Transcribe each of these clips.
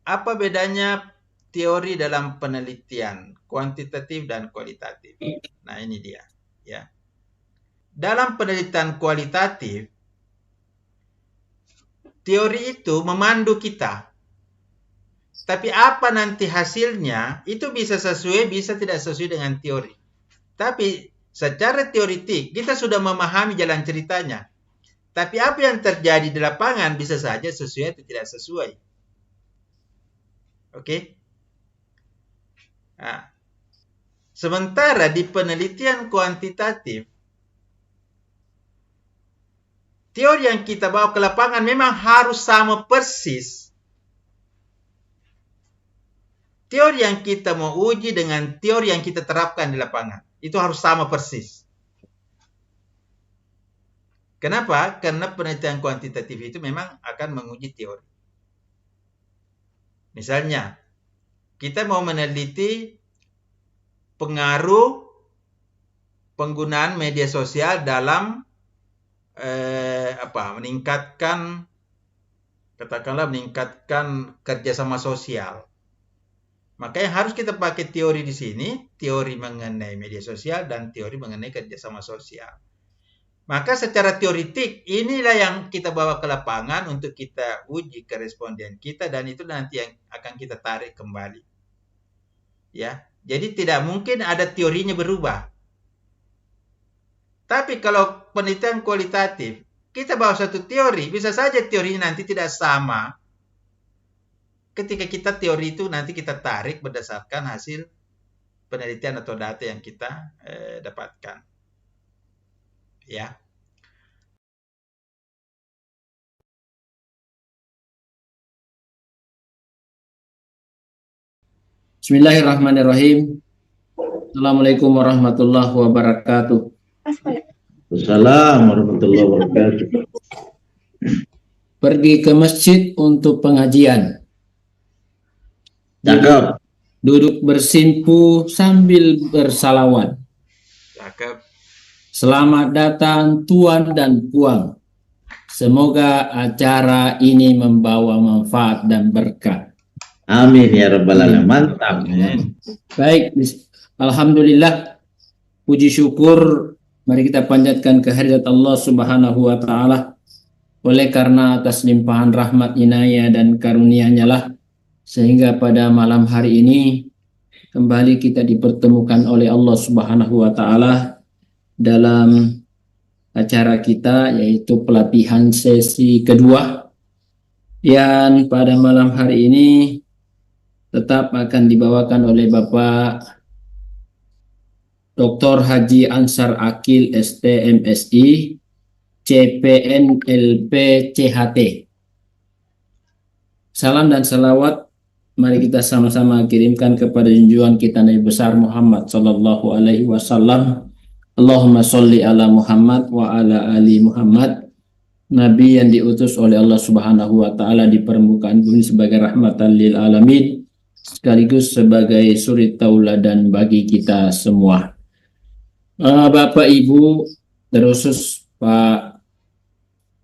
apa bedanya teori dalam penelitian kuantitatif dan kualitatif? Nah, ini dia, ya. Dalam penelitian kualitatif, teori itu memandu kita. Tapi apa nanti hasilnya, itu bisa sesuai, bisa tidak sesuai dengan teori. Tapi secara teoritik, kita sudah memahami jalan ceritanya. Tapi apa yang terjadi di lapangan bisa saja sesuai atau tidak sesuai. Oke? Nah, sementara di penelitian kuantitatif, teori yang kita bawa ke lapangan memang harus sama persis. Teori yang kita mau uji dengan teori yang kita terapkan di lapangan. Itu harus sama persis. Kenapa? Karena penelitian kuantitatif itu memang akan menguji teori. Misalnya, kita mau meneliti pengaruh penggunaan media sosial dalam meningkatkan kerjasama sosial. Maka yang harus kita pakai teori di sini, teori mengenai media sosial dan teori mengenai kerjasama sosial. Maka secara teoritik, inilah yang kita bawa ke lapangan untuk kita uji ke responden kita, dan itu nanti yang akan kita tarik kembali. Ya, jadi tidak mungkin ada teorinya berubah. Tapi kalau penelitian kualitatif, kita bawa satu teori, bisa saja teorinya nanti tidak sama. Ketika kita teori itu nanti kita tarik berdasarkan hasil penelitian atau data yang kita dapatkan. Ya. Bismillahirrahmanirrahim. Assalamualaikum warahmatullahi wabarakatuh. Assalamualaikum warahmatullahi wabarakatuh. Pergi ke masjid untuk pengajian. Cakep. Duduk bersimpu sambil bersalawat. Cakep. Selamat datang tuan dan puang. Semoga acara ini membawa manfaat dan berkah. Amin ya rabbal alamin. Mantap. Baik, alhamdulillah, puji syukur mari kita panjatkan kehadirat Allah Subhanahu wa taala. Oleh karena atas limpahan rahmat inayah dan karunia-Nya lah sehingga pada malam hari ini kembali kita dipertemukan oleh Allah Subhanahu wa taala dalam acara kita, yaitu pelatihan sesi kedua yang pada malam hari ini tetap akan dibawakan oleh Bapak Dr. Haji Ansar Akil STMSI CPNLP CHT. Salam dan salawat mari kita sama-sama kirimkan kepada junjungan kita Nabi besar Muhammad sallallahu alaihi wasallam. Allahumma sholli ala Muhammad wa ala ali Muhammad. Nabi yang diutus oleh Allah Subhanahu wa taala di permukaan bumi sebagai rahmatan lil alamin, sekaligus sebagai suri tauladan bagi kita semua. Bapak Ibu, terkhusus Pak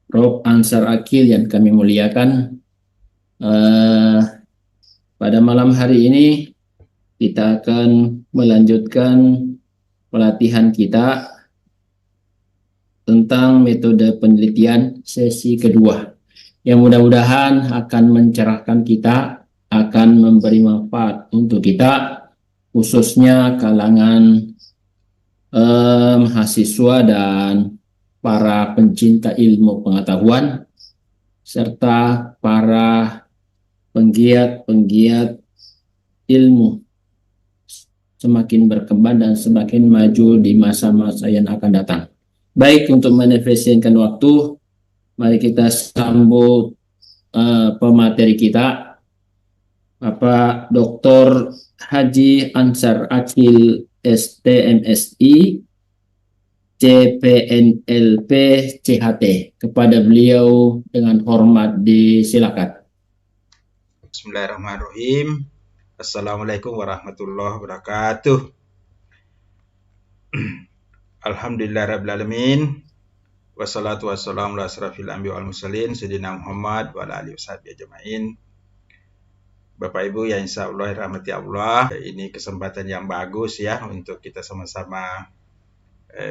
Prof. Ansar Akil yang kami muliakan, pada malam hari ini kita akan melanjutkan pelatihan kita tentang metode penelitian sesi kedua yang mudah-mudahan akan mencerahkan kita, akan memberi manfaat untuk kita, khususnya kalangan mahasiswa dan para pencinta ilmu pengetahuan serta para penggiat ilmu semakin berkembang dan semakin maju di masa-masa yang akan datang. Baik, untuk menefisienkan waktu, mari kita sambut pemateri kita, Bapak Dr. Haji Ansar Akil STMSI CPNLP CHT. Kepada beliau dengan hormat disilakan. Bismillahirrahmanirrahim. Assalamualaikum warahmatullahi wabarakatuh. Alhamdulillah rabbil alamin. Wassalatu wassalamu ala asrafil anbiya wal mursalin sayyidina Muhammad wa ala alihi washabihi ajmain. Bapak Ibu yang insya Allah rahmati Allah, ini kesempatan yang bagus ya untuk kita sama-sama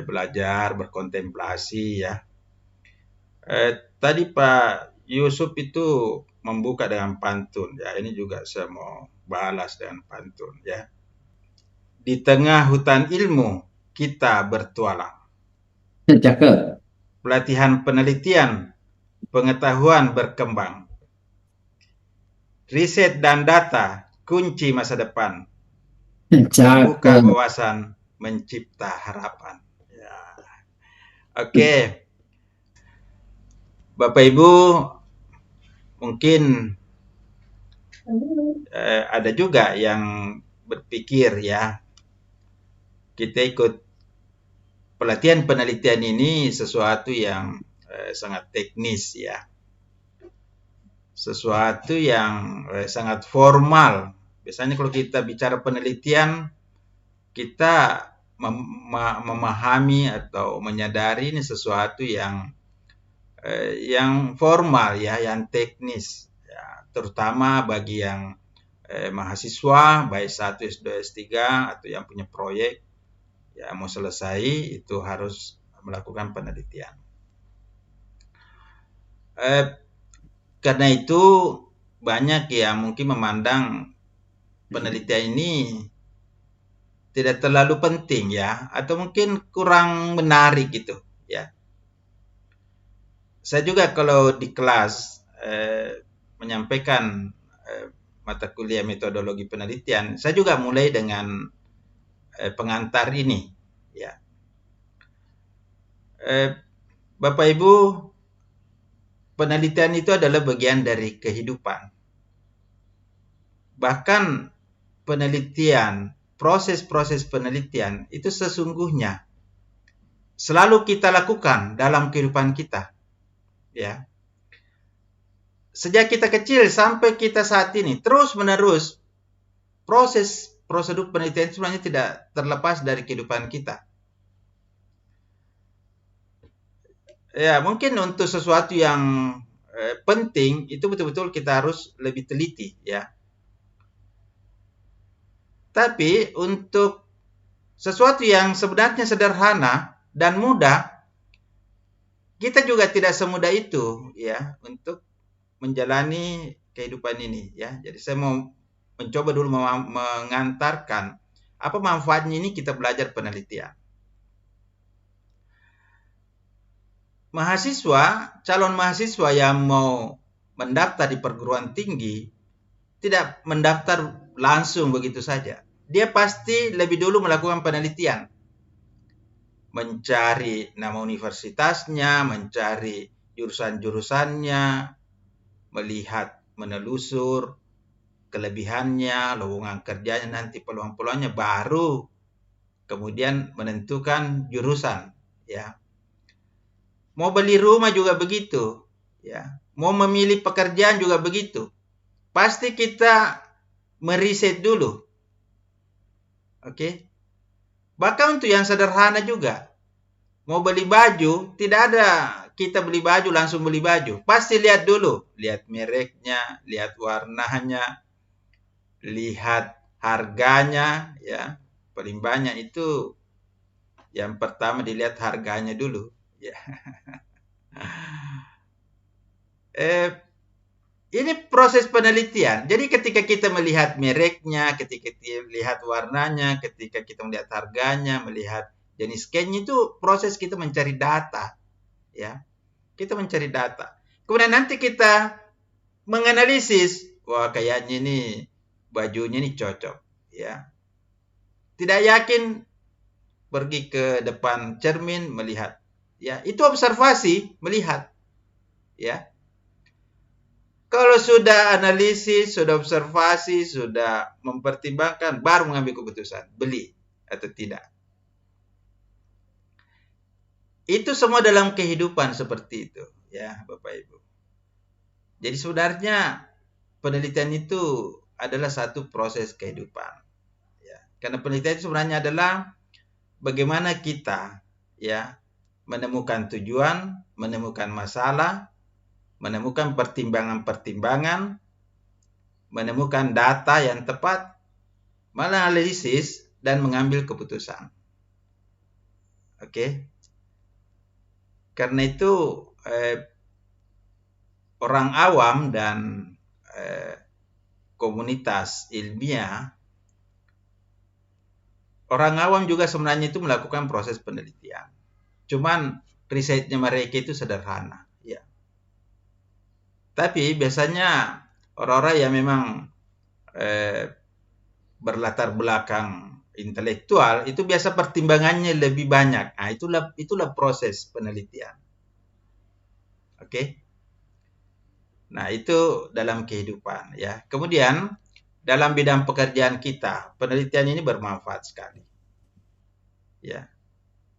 belajar, berkontemplasi ya. Tadi Pak Yusuf itu membuka dengan pantun ya, ini juga saya mau balas dengan pantun ya. Di tengah hutan ilmu kita bertualang. Cakep. Pelatihan penelitian, pengetahuan berkembang. Riset dan data, kunci masa depan. Membuka Cakep. wawasan, mencipta harapan. Ya. Oke. Bapak Ibu, mungkin ada juga yang berpikir ya, kita ikut pelatihan penelitian ini sesuatu yang sangat teknis ya. Sesuatu yang sangat formal. Biasanya kalau kita bicara penelitian, kita memahami atau menyadari ini sesuatu yang formal ya, yang teknis ya, terutama bagi yang mahasiswa baik S1, S2, S3 atau yang punya proyek ya mau selesai itu harus melakukan penelitian. Karena itu banyak yang mungkin memandang penelitian ini tidak terlalu penting ya, atau mungkin kurang menarik gitu ya. Saya juga kalau di kelas menyampaikan mata kuliah metodologi penelitian, saya juga mulai dengan pengantar ini ya. Bapak Ibu, penelitian itu adalah bagian dari kehidupan. Bahkan penelitian, proses-proses penelitian itu sesungguhnya selalu kita lakukan dalam kehidupan kita. Ya. Sejak kita kecil sampai kita saat ini, terus-menerus prosedur penelitian sebenarnya tidak terlepas dari kehidupan kita. Ya, mungkin untuk sesuatu yang penting itu betul-betul kita harus lebih teliti ya. Tapi untuk sesuatu yang sebenarnya sederhana dan mudah, kita juga tidak semudah itu ya untuk menjalani kehidupan ini ya. Jadi saya mau mencoba dulu mengantarkan apa manfaatnya ini kita belajar penelitian. Calon mahasiswa yang mau mendaftar di perguruan tinggi tidak mendaftar langsung begitu saja. Dia pasti lebih dulu melakukan penelitian. Mencari nama universitasnya, mencari jurusan-jurusannya, melihat, menelusur kelebihannya, lowongan kerjanya, nanti peluang-peluangnya, baru kemudian menentukan jurusan ya. Mau beli rumah juga begitu ya. Mau memilih pekerjaan juga begitu. Pasti kita meriset dulu. Oke. Bahkan untuk yang sederhana juga. Mau beli baju, tidak ada kita beli baju langsung beli baju. Pasti lihat dulu, lihat mereknya, lihat warnanya, lihat harganya ya. Paling banyak itu yang pertama dilihat harganya dulu ya. Ini proses penelitian. Jadi ketika kita melihat mereknya, ketika kita melihat warnanya, ketika kita melihat harganya, melihat jenis kainnya, itu proses kita mencari data. Ya. Kita mencari data. Kemudian nanti kita menganalisis, wah kayaknya ini bajunya ini cocok, ya. Tidak yakin, pergi ke depan cermin melihat. Ya, itu observasi, melihat. Ya. Kalau sudah analisis, sudah observasi, sudah mempertimbangkan, baru mengambil keputusan, beli atau tidak. Itu semua dalam kehidupan seperti itu, ya Bapak Ibu. Jadi sebenarnya penelitian itu adalah satu proses kehidupan. Ya. Karena penelitian itu sebenarnya adalah bagaimana kita ya menemukan tujuan, menemukan masalah, menemukan pertimbangan-pertimbangan, menemukan data yang tepat, menganalisis, dan mengambil keputusan. Oke. Karena itu orang awam dan komunitas ilmiah, orang awam juga sebenarnya itu melakukan proses penelitian. Cuman risetnya mereka itu sederhana, ya. Tapi biasanya orang-orang yang memang berlatar belakang intelektual itu biasa pertimbangannya lebih banyak. Nah, itulah proses penelitian. Oke. Nah, itu dalam kehidupan, ya. Kemudian dalam bidang pekerjaan kita, penelitian ini bermanfaat sekali. Ya.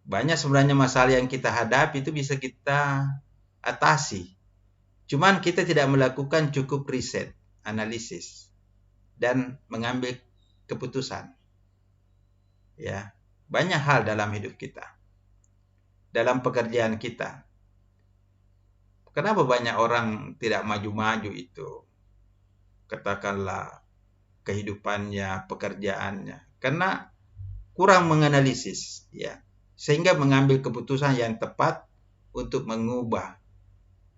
Banyak sebenarnya masalah yang kita hadapi itu bisa kita atasi. Cuman kita tidak melakukan cukup riset, analisis, dan mengambil keputusan. Ya, banyak hal dalam hidup kita, dalam pekerjaan kita. Kenapa banyak orang tidak maju-maju itu? Katakanlah kehidupannya, pekerjaannya, karena kurang menganalisis, ya, sehingga mengambil keputusan yang tepat untuk mengubah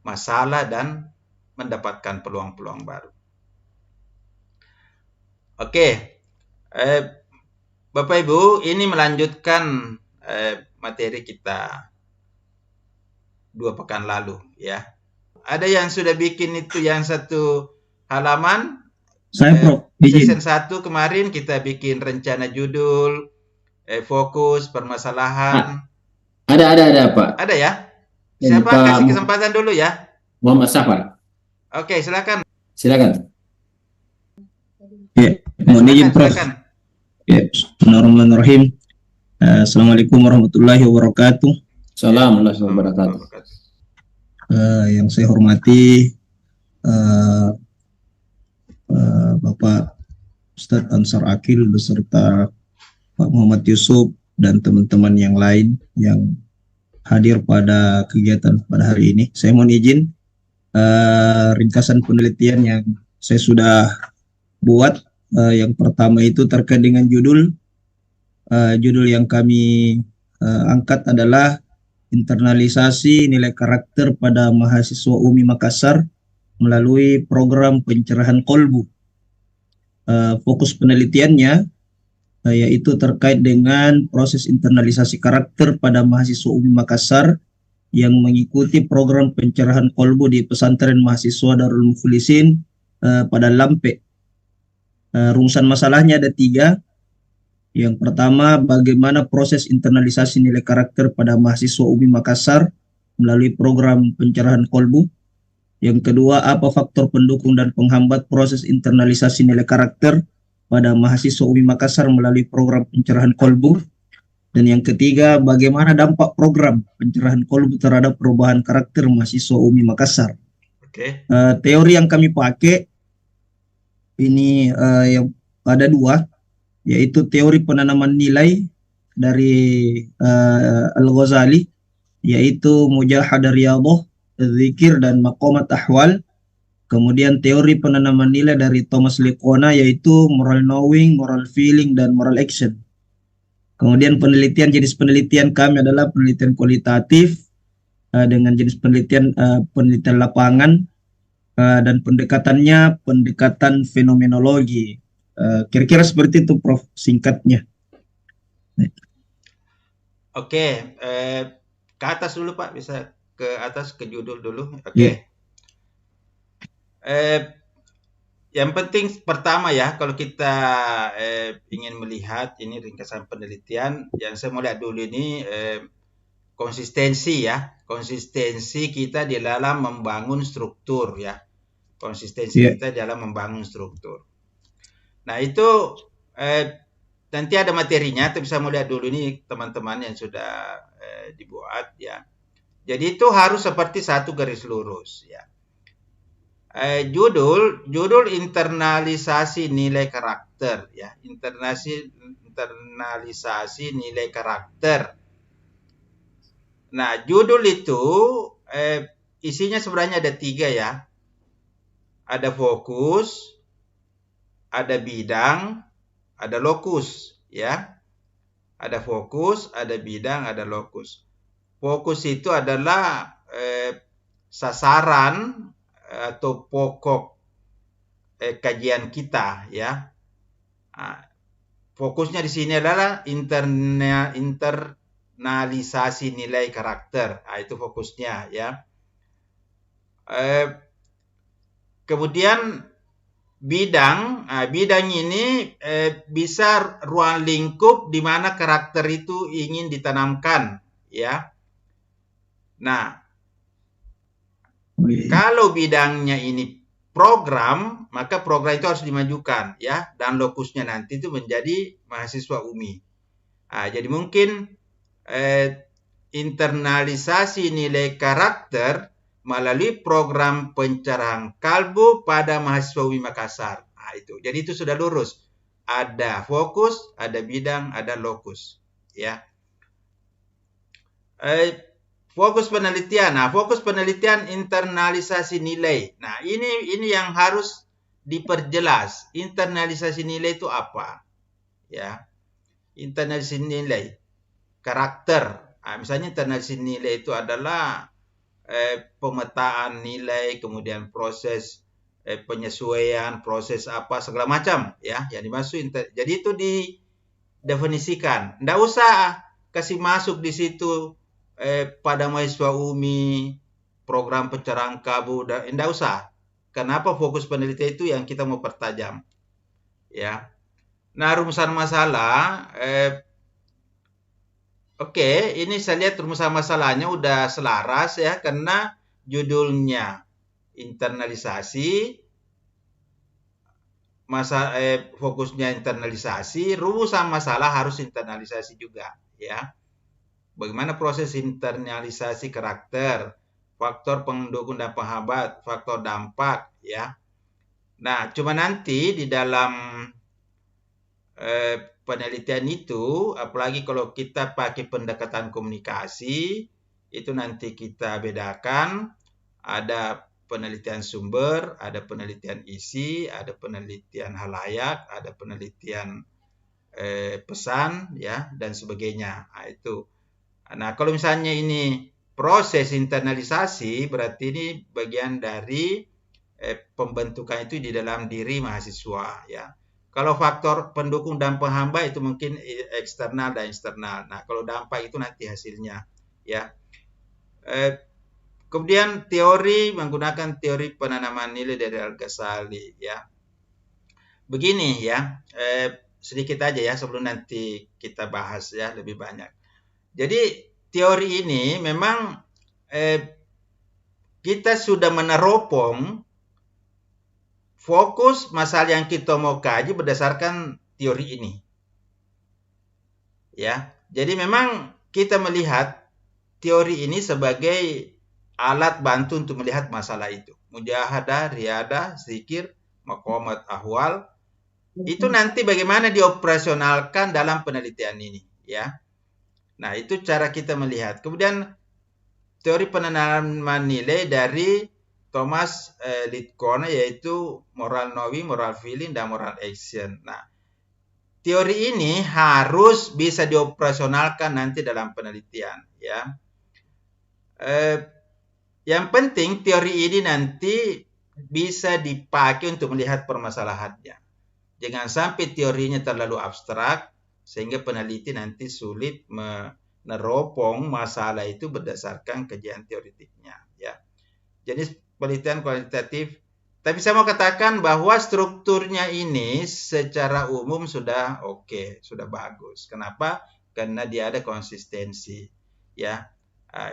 masalah dan mendapatkan peluang-peluang baru. Oke, Bapak Ibu, ini melanjutkan materi kita 2 pekan lalu, ya. Ada yang sudah bikin itu yang 1 halaman. Saya Prof. Season 1 kemarin kita bikin rencana judul, fokus, permasalahan. Ada Pak. Ada ya? Ini Siapa Pak kasih kesempatan dulu ya? Muhammad Safar. Oke, silakan. Silakan. Ya, mohon izin Prof. Silakan. Ya, Bismillahirrahmanirrahim. Assalamualaikum warahmatullahi wabarakatuh. Assalamualaikum warahmatullahi wabarakatuh. Yang saya hormati Bapak Ustadz Ansar Akil beserta Pak Muhammad Yusuf dan teman-teman yang lain yang hadir pada kegiatan pada hari ini. Saya mohon izin ringkasan penelitian yang saya sudah buat. Yang pertama itu terkait dengan judul yang kami angkat adalah internalisasi nilai karakter pada mahasiswa UMI Makassar melalui program pencerahan kolbu. Fokus penelitiannya yaitu terkait dengan proses internalisasi karakter pada mahasiswa UMI Makassar yang mengikuti program pencerahan kolbu di pesantren mahasiswa Darul Muflisin pada Lampe. Rumusan masalahnya ada 3. Yang pertama, bagaimana proses internalisasi nilai karakter pada mahasiswa UMI Makassar melalui program pencerahan kolbu. Yang kedua, apa faktor pendukung dan penghambat proses internalisasi nilai karakter pada mahasiswa UMI Makassar melalui program pencerahan kolbu. Dan yang ketiga, bagaimana dampak program pencerahan kolbu terhadap perubahan karakter mahasiswa UMI Makassar. Oke. Teori yang kami pakai ini yang ada 2, yaitu teori penanaman nilai dari Al-Ghazali, yaitu mujahadah riyadhah, zikir, dan maqamat ahwal. Kemudian teori penanaman nilai dari Thomas Liqona, yaitu moral knowing, moral feeling, dan moral action. Kemudian jenis penelitian kami adalah penelitian kualitatif dengan jenis penelitian lapangan, dan pendekatannya pendekatan fenomenologi. Kira-kira seperti itu Prof, singkatnya. Oke, ke atas dulu Pak, bisa ke atas ke judul dulu. Oke. Yang penting pertama ya, kalau kita ingin melihat ini ringkasan penelitian, yang saya mau lihat dulu ini konsistensi ya, konsistensi kita di dalam membangun struktur ya, konsistensi kita dalam membangun struktur. Nah itu nanti ada materinya, tapi saya mau lihat dulu ini teman-teman yang sudah dibuat ya. Jadi itu harus seperti satu garis lurus ya. Judul internalisasi nilai karakter ya, internalisasi nilai karakter. Nah, judul itu isinya sebenarnya ada 3 ya. Ada fokus, ada bidang, ada lokus, ya. Ada fokus, ada bidang, ada lokus. Fokus itu adalah sasaran atau pokok kajian kita, ya. Fokusnya di sini adalah internalisasi nilai karakter. Itu fokusnya, ya. Kemudian bidang, bidang ini bisa ruang lingkup di mana karakter itu ingin ditanamkan, ya. Nah, kalau bidangnya ini program, maka program itu harus dimajukan, ya, dan lokusnya nanti itu menjadi mahasiswa UMI. Jadi mungkin internalisasi nilai karakter melalui program pencerahan kalbu pada mahasiswa UMI Makassar. Itu. Jadi itu sudah lurus. Ada fokus, ada bidang, ada lokus, ya. Fokus penelitian. Fokus penelitian internalisasi nilai. Nah, ini yang harus diperjelas. Internalisasi nilai itu apa? Ya. Internalisasi nilai karakter. Misalnya internalisasi nilai itu adalah pemetaan nilai, kemudian proses penyesuaian, proses apa segala macam, ya, yang dimaksud. Jadi itu didefinisikan. Nggak usah kasih masuk di situ pada mahasiswa UMI program pencerahan kalbu, nggak usah. Kenapa? Fokus penelitian itu yang kita mau pertajam, ya. Nah, rumusan masalah. Oke, ini saya lihat rumusan masalahnya udah selaras, ya, karena judulnya internalisasi, fokusnya internalisasi, rumusan masalah harus internalisasi juga, ya. Bagaimana proses internalisasi karakter, faktor pendukung dan penghambat, faktor dampak, ya. Nah, cuma nanti di dalam penelitian itu, apalagi kalau kita pakai pendekatan komunikasi, itu nanti kita bedakan, ada penelitian sumber, ada penelitian isi, ada penelitian halayak, ada penelitian pesan, ya, dan sebagainya. Itu. Nah, kalau misalnya ini proses internalisasi, berarti ini bagian dari pembentukan itu di dalam diri mahasiswa, ya. Kalau faktor pendukung dan penghambat itu mungkin eksternal dan internal. Nah, kalau dampak itu nanti hasilnya, ya. Kemudian teori menggunakan teori penanaman nilai dari Al-Ghazali, ya. Begini, ya, sedikit aja, ya, sebelum nanti kita bahas, ya, lebih banyak. Jadi teori ini memang kita sudah meneropong fokus masalah yang kita mau kaji berdasarkan teori ini, ya. Jadi memang kita melihat teori ini sebagai alat bantu untuk melihat masalah itu. Mujahadah, riadah, zikir, maqamat, ahwal. Itu nanti bagaimana dioperasionalkan dalam penelitian ini, ya. Nah, itu cara kita melihat. Kemudian teori penanaman nilai dari Thomas Lidkone, yaitu moral knowing, moral feeling, dan moral action. Nah, teori ini harus bisa dioperasionalkan nanti dalam penelitian, ya. Yang penting teori ini nanti bisa dipakai untuk melihat permasalahannya. Jangan sampai teorinya terlalu abstrak sehingga peneliti nanti sulit meneropong masalah itu berdasarkan kajian teoritiknya, ya. Jadi penelitian kualitatif. Tapi saya mau katakan bahwa strukturnya ini secara umum sudah oke, sudah bagus. Kenapa? Karena dia ada konsistensi, ya.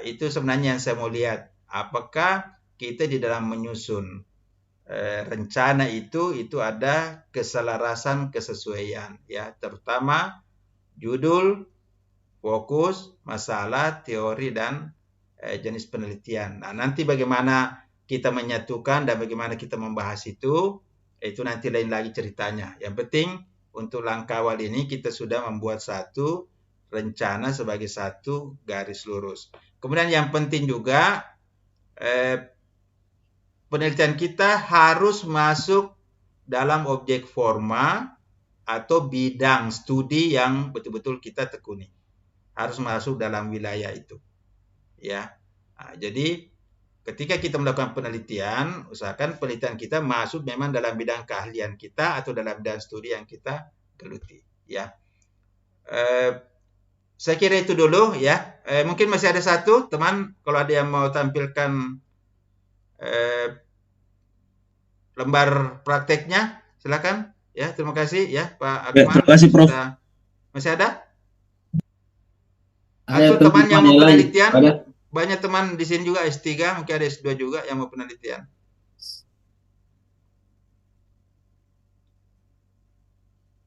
Itu sebenarnya yang saya mau lihat. Apakah kita di dalam menyusun rencana itu ada keselarasan, kesesuaian, ya. Terutama judul, fokus, masalah, teori, dan jenis penelitian. Nah, nanti bagaimana kita menyatukan dan bagaimana kita membahas itu nanti lain lagi ceritanya. Yang penting untuk langkah awal ini kita sudah membuat satu rencana sebagai satu garis lurus. Kemudian yang penting juga penelitian kita harus masuk dalam objek forma atau bidang studi yang betul-betul kita tekuni. Harus masuk dalam wilayah itu. Ya. Nah, jadi ketika kita melakukan penelitian, usahakan penelitian kita masuk memang dalam bidang keahlian kita atau dalam bidang studi yang kita geluti. Ya. Saya kira itu dulu ya. Mungkin masih ada satu teman, kalau ada yang mau tampilkan lembar prakteknya, silakan. Ya, terima kasih ya Pak Akmal. Terima kasih Prof. Masih ada? Ada Atau teman yang mau yang lain? penelitian? Ada? Banyak teman di sini juga S3, mungkin ada S2 juga yang mau penelitian.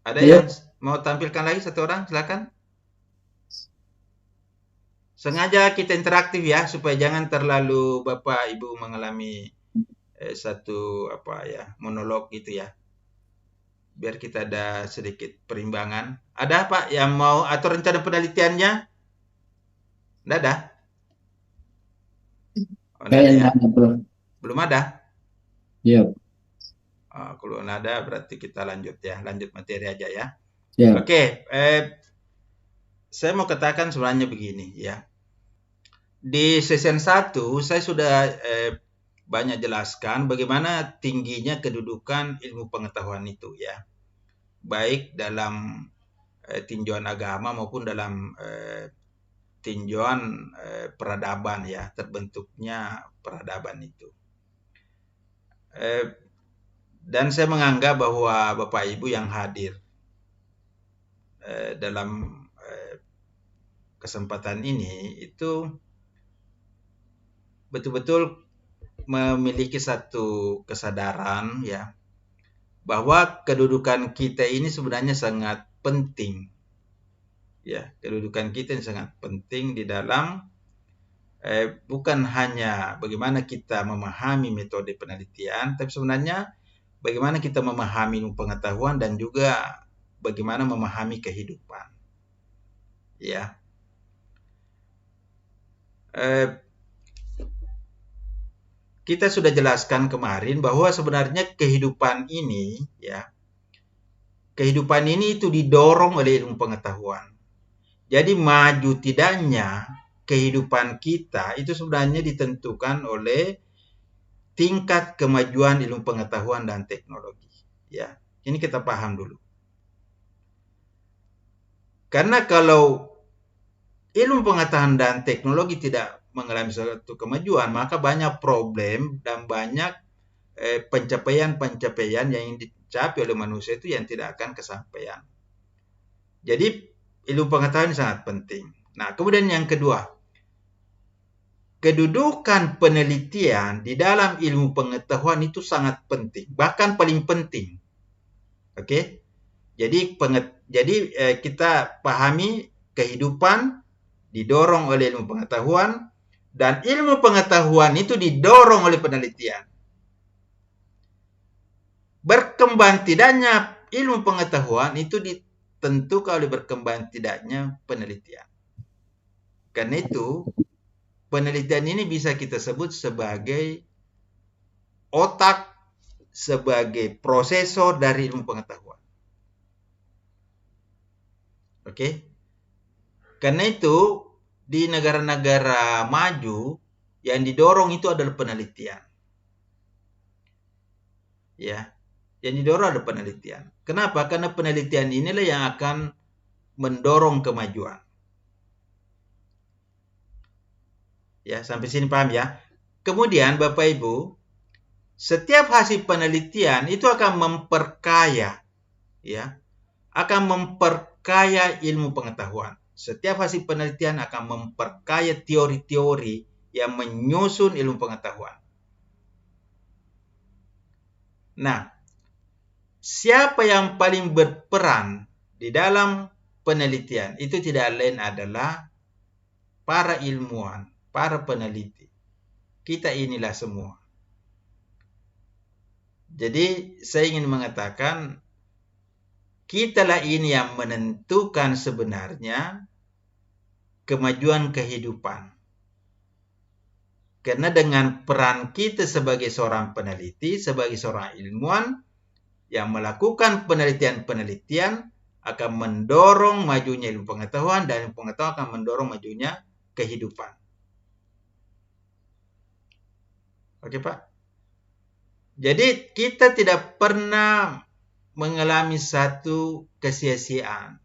Ada Ayo. yang mau tampilkan lagi satu orang? Silakan. Sengaja kita interaktif ya, supaya jangan terlalu Bapak Ibu mengalami satu monolog gitu ya. Biar kita ada sedikit perimbangan. Ada Pak yang mau atau rencana penelitiannya? Tidak ada? Oh, ada ya? Belum ada? Iya. Kalau ada berarti kita lanjut ya, lanjut materi aja ya. Ya. Oke, saya mau katakan sebenarnya begini ya. Di season 1 saya sudah banyak jelaskan bagaimana tingginya kedudukan ilmu pengetahuan itu ya. Baik dalam tinjauan agama maupun dalam tinjauan peradaban ya, terbentuknya peradaban itu. Dan saya menganggap bahwa Bapak Ibu yang hadir dalam kesempatan ini itu betul-betul memiliki satu kesadaran ya, bahwa kedudukan kita ini sebenarnya sangat penting. Ya, kedudukan kita ini sangat penting di dalam bukan hanya bagaimana kita memahami metode penelitian, tapi sebenarnya bagaimana kita memahami ilmu pengetahuan dan juga bagaimana memahami kehidupan. Ya. Kita sudah jelaskan kemarin bahwa sebenarnya kehidupan ini ya, kehidupan ini itu didorong oleh ilmu pengetahuan. Jadi maju tidaknya kehidupan kita itu sebenarnya ditentukan oleh tingkat kemajuan ilmu pengetahuan dan teknologi. Ya, ini kita paham dulu. Karena kalau ilmu pengetahuan dan teknologi tidak mengalami suatu kemajuan, maka banyak problem dan banyak pencapaian-pencapaian yang dicapai oleh manusia itu yang tidak akan kesampaian. Jadi ilmu pengetahuan sangat penting. Nah, kemudian yang kedua, kedudukan penelitian di dalam ilmu pengetahuan itu sangat penting, bahkan paling penting. Oke? Jadi kita pahami kehidupan didorong oleh ilmu pengetahuan, dan ilmu pengetahuan itu didorong oleh penelitian. Berkembang tidaknya ilmu pengetahuan itu ditentukan oleh berkembang tidaknya penelitian. Karena itu, penelitian ini bisa kita sebut sebagai otak, sebagai prosesor dari ilmu pengetahuan. Oke? Karena itu, di negara-negara maju yang didorong itu adalah penelitian. Ya, yang didorong adalah penelitian. Kenapa? Karena penelitian inilah yang akan mendorong kemajuan. Ya, sampai sini paham ya? Kemudian Bapak Ibu, setiap hasil penelitian itu akan memperkaya, ya, akan memperkaya ilmu pengetahuan. Setiap hasil penelitian akan memperkaya teori-teori yang menyusun ilmu pengetahuan. Nah, siapa yang paling berperan di dalam penelitian? Itu tidak lain adalah para ilmuwan, para peneliti. Kita inilah semua. Jadi, saya ingin mengatakan, kitalah ini yang menentukan sebenarnya kemajuan kehidupan. Karena dengan peran kita sebagai seorang peneliti, sebagai seorang ilmuwan, yang melakukan penelitian-penelitian akan mendorong majunya ilmu pengetahuan, dan ilmu pengetahuan akan mendorong majunya kehidupan. Oke, Pak? Jadi kita tidak pernah mengalami satu kesia-siaan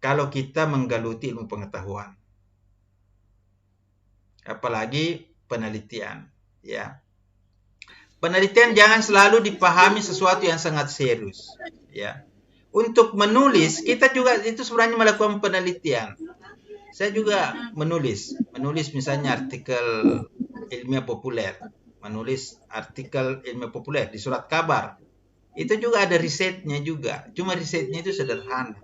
kalau kita menggeluti ilmu pengetahuan. Apalagi penelitian, ya. Penelitian jangan selalu dipahami sesuatu yang sangat serius, ya. Untuk menulis, kita juga itu sebenarnya melakukan penelitian. Saya juga menulis misalnya artikel ilmiah populer, menulis artikel ilmiah populer di surat kabar. Itu juga ada risetnya juga. Cuma risetnya itu sederhana.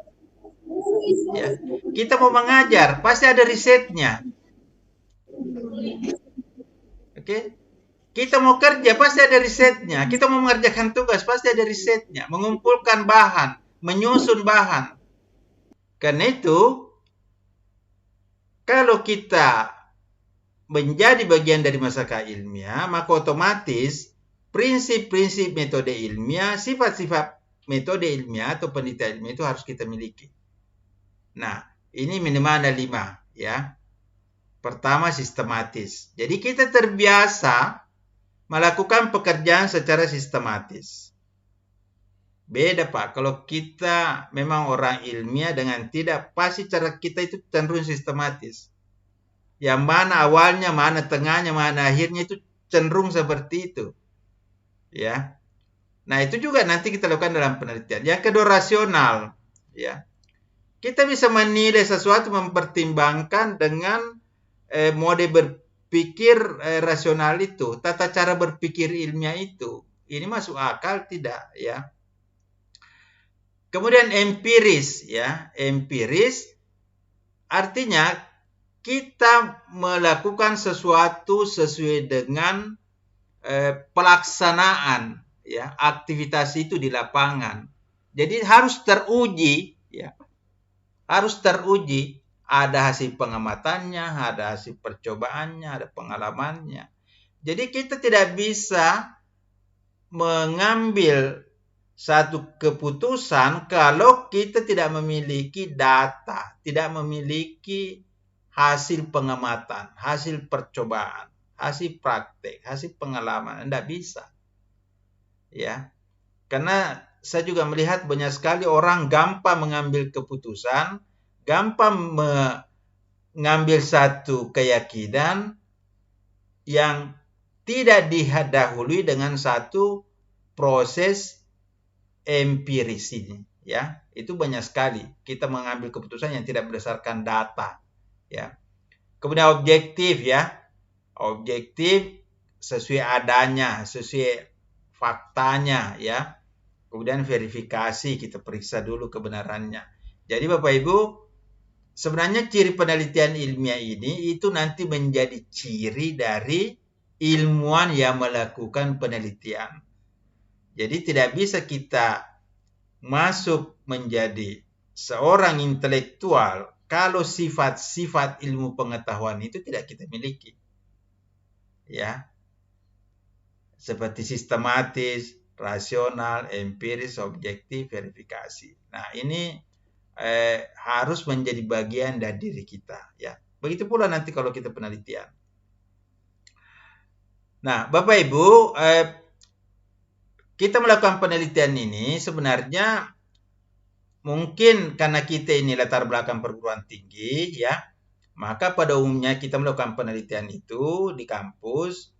Ya. Kita mau mengajar, pasti ada risetnya. Oke? Kita mau kerja, pasti ada risetnya. Kita mau mengerjakan tugas, pasti ada risetnya. Mengumpulkan bahan, menyusun bahan. Karena itu, kalau kita menjadi bagian dari masyarakat ilmiah, maka otomatis prinsip-prinsip metode ilmiah, sifat-sifat metode ilmiah atau penelitian ilmiah itu harus kita miliki. Nah, ini minimal ada 5, ya. Pertama, sistematis. Jadi kita terbiasa melakukan pekerjaan secara sistematis. Beda, Pak. Kalau kita memang orang ilmiah dengan tidak, pasti cara kita itu cenderung sistematis. Yang mana awalnya, mana tengahnya, mana akhirnya itu cenderung seperti itu. Ya. Nah, itu juga nanti kita lakukan dalam penelitian. Yang kedua, rasional. Ya. Kita bisa menilai sesuatu, mempertimbangkan dengan mode berpikir rasional itu, tata cara berpikir ilmiah itu. Ini masuk akal tidak, ya. Kemudian empiris, ya. Empiris artinya kita melakukan sesuatu sesuai dengan pelaksanaan, ya, aktivitas itu di lapangan. Jadi harus teruji, ya. Harus teruji, ada hasil pengamatannya, ada hasil percobaannya, ada pengalamannya. Jadi kita tidak bisa mengambil satu keputusan kalau kita tidak memiliki data, tidak memiliki hasil pengamatan, hasil percobaan, hasil praktek, hasil pengalaman. Tidak bisa. Ya. Karena saya juga melihat banyak sekali orang gampang mengambil keputusan, gampang mengambil satu keyakinan yang tidak didahului dengan satu proses empiris ini, ya. Itu banyak sekali kita mengambil keputusan yang tidak berdasarkan data, ya. Kemudian objektif, ya. Objektif sesuai adanya, sesuai faktanya, ya. Kemudian verifikasi, kita periksa dulu kebenarannya. Jadi Bapak Ibu, sebenarnya ciri penelitian ilmiah ini itu nanti menjadi ciri dari ilmuwan yang melakukan penelitian. Jadi tidak bisa kita masuk menjadi seorang intelektual kalau sifat-sifat ilmu pengetahuan itu tidak kita miliki. Ya. Seperti sistematis, rasional, empiris, objektif, verifikasi. Nah, ini harus menjadi bagian dari diri kita, ya. Begitu pula nanti kalau kita penelitian. Nah, Bapak Ibu, kita melakukan penelitian ini sebenarnya mungkin karena kita ini latar belakang perguruan tinggi, ya, maka pada umumnya kita melakukan penelitian itu di kampus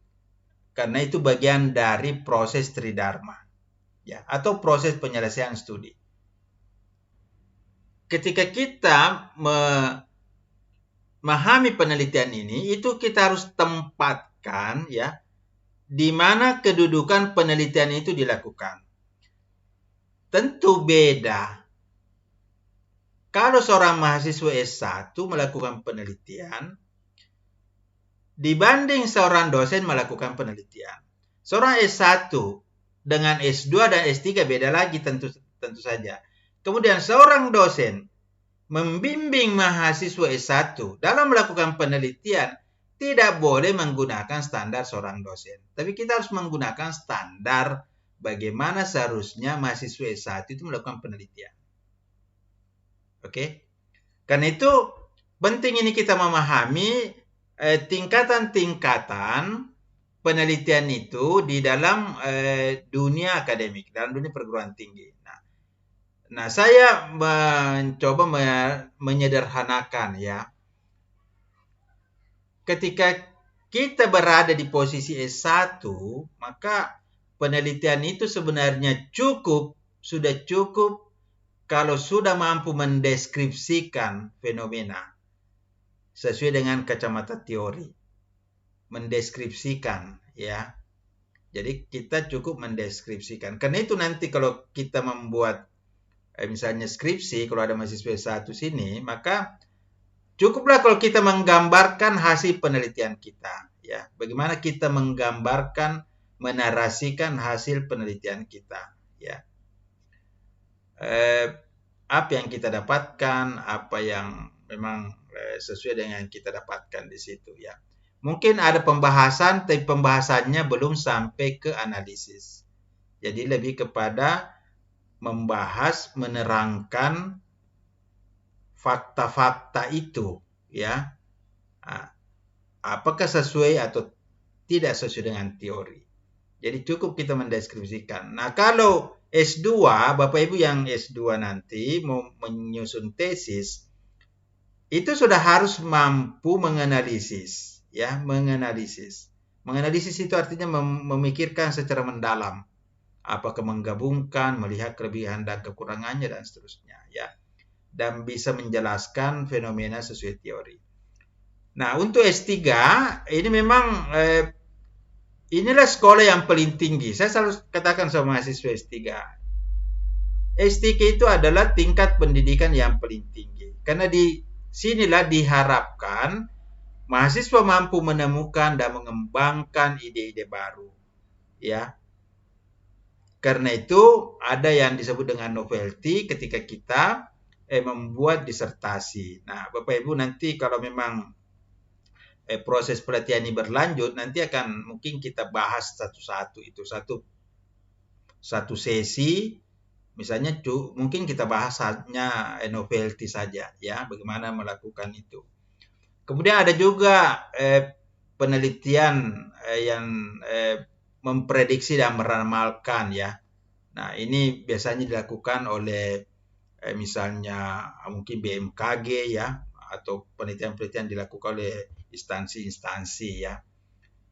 karena itu bagian dari proses tridharma, ya, atau proses penyelesaian studi. Ketika kita memahami penelitian ini, itu kita harus tempatkan, ya, di mana kedudukan penelitian itu dilakukan. Tentu beda. Kalau seorang mahasiswa S1 melakukan penelitian, dibanding seorang dosen melakukan penelitian. Seorang S1 dengan S2 dan S3 beda lagi tentu saja. Kemudian seorang dosen membimbing mahasiswa S1 dalam melakukan penelitian, tidak boleh menggunakan standar seorang dosen. Tapi kita harus menggunakan standar bagaimana seharusnya mahasiswa S1 itu melakukan penelitian. Oke? Karena itu penting ini kita memahami tingkatan-tingkatan penelitian itu di dalam dunia akademik, dalam dunia perguruan tinggi. Nah, saya mencoba menyederhanakan ya. Ketika kita berada di posisi S1, maka penelitian itu sebenarnya sudah cukup kalau sudah mampu mendeskripsikan fenomena sesuai dengan kacamata teori. Mendeskripsikan ya. Jadi kita cukup mendeskripsikan. Karena itu nanti kalau kita membuat misalnya skripsi, kalau ada mahasiswa S1 sini, maka cukuplah kalau kita menggambarkan hasil penelitian kita, ya. Bagaimana kita menggambarkan, menarasikan hasil penelitian kita, ya. Apa yang kita dapatkan, apa yang memang sesuai dengan yang kita dapatkan di situ, ya. Mungkin ada pembahasan, tapi pembahasannya belum sampai ke analisis. Jadi lebih kepada membahas, menerangkan fakta-fakta itu, ya, apakah sesuai atau tidak sesuai dengan teori. Jadi cukup kita mendeskripsikan. Nah, kalau S2, Bapak Ibu yang S2 nanti mau menyusun tesis, itu sudah harus mampu menganalisis, ya, menganalisis. Menganalisis itu artinya memikirkan secara mendalam. Apakah menggabungkan, melihat kelebihan dan kekurangannya dan seterusnya, ya. Dan bisa menjelaskan fenomena sesuai teori. Nah, untuk S3 ini memang inilah sekolah yang paling tinggi. Saya selalu katakan sama mahasiswa S3. S3 itu adalah tingkat pendidikan yang paling tinggi. Karena di sinilah diharapkan mahasiswa mampu menemukan dan mengembangkan ide-ide baru, ya. Karena itu ada yang disebut dengan novelty ketika kita membuat disertasi. Nah, Bapak Ibu nanti kalau memang proses pelatihan ini berlanjut, nanti akan mungkin kita bahas satu-satu itu, satu sesi, misalnya mungkin kita bahas hanya novelty saja, ya, bagaimana melakukan itu. Kemudian ada juga penelitian yang memprediksi dan meramalkan, ya. Nah, ini biasanya dilakukan oleh misalnya mungkin BMKG, ya, atau penelitian-penelitian dilakukan oleh instansi-instansi, ya.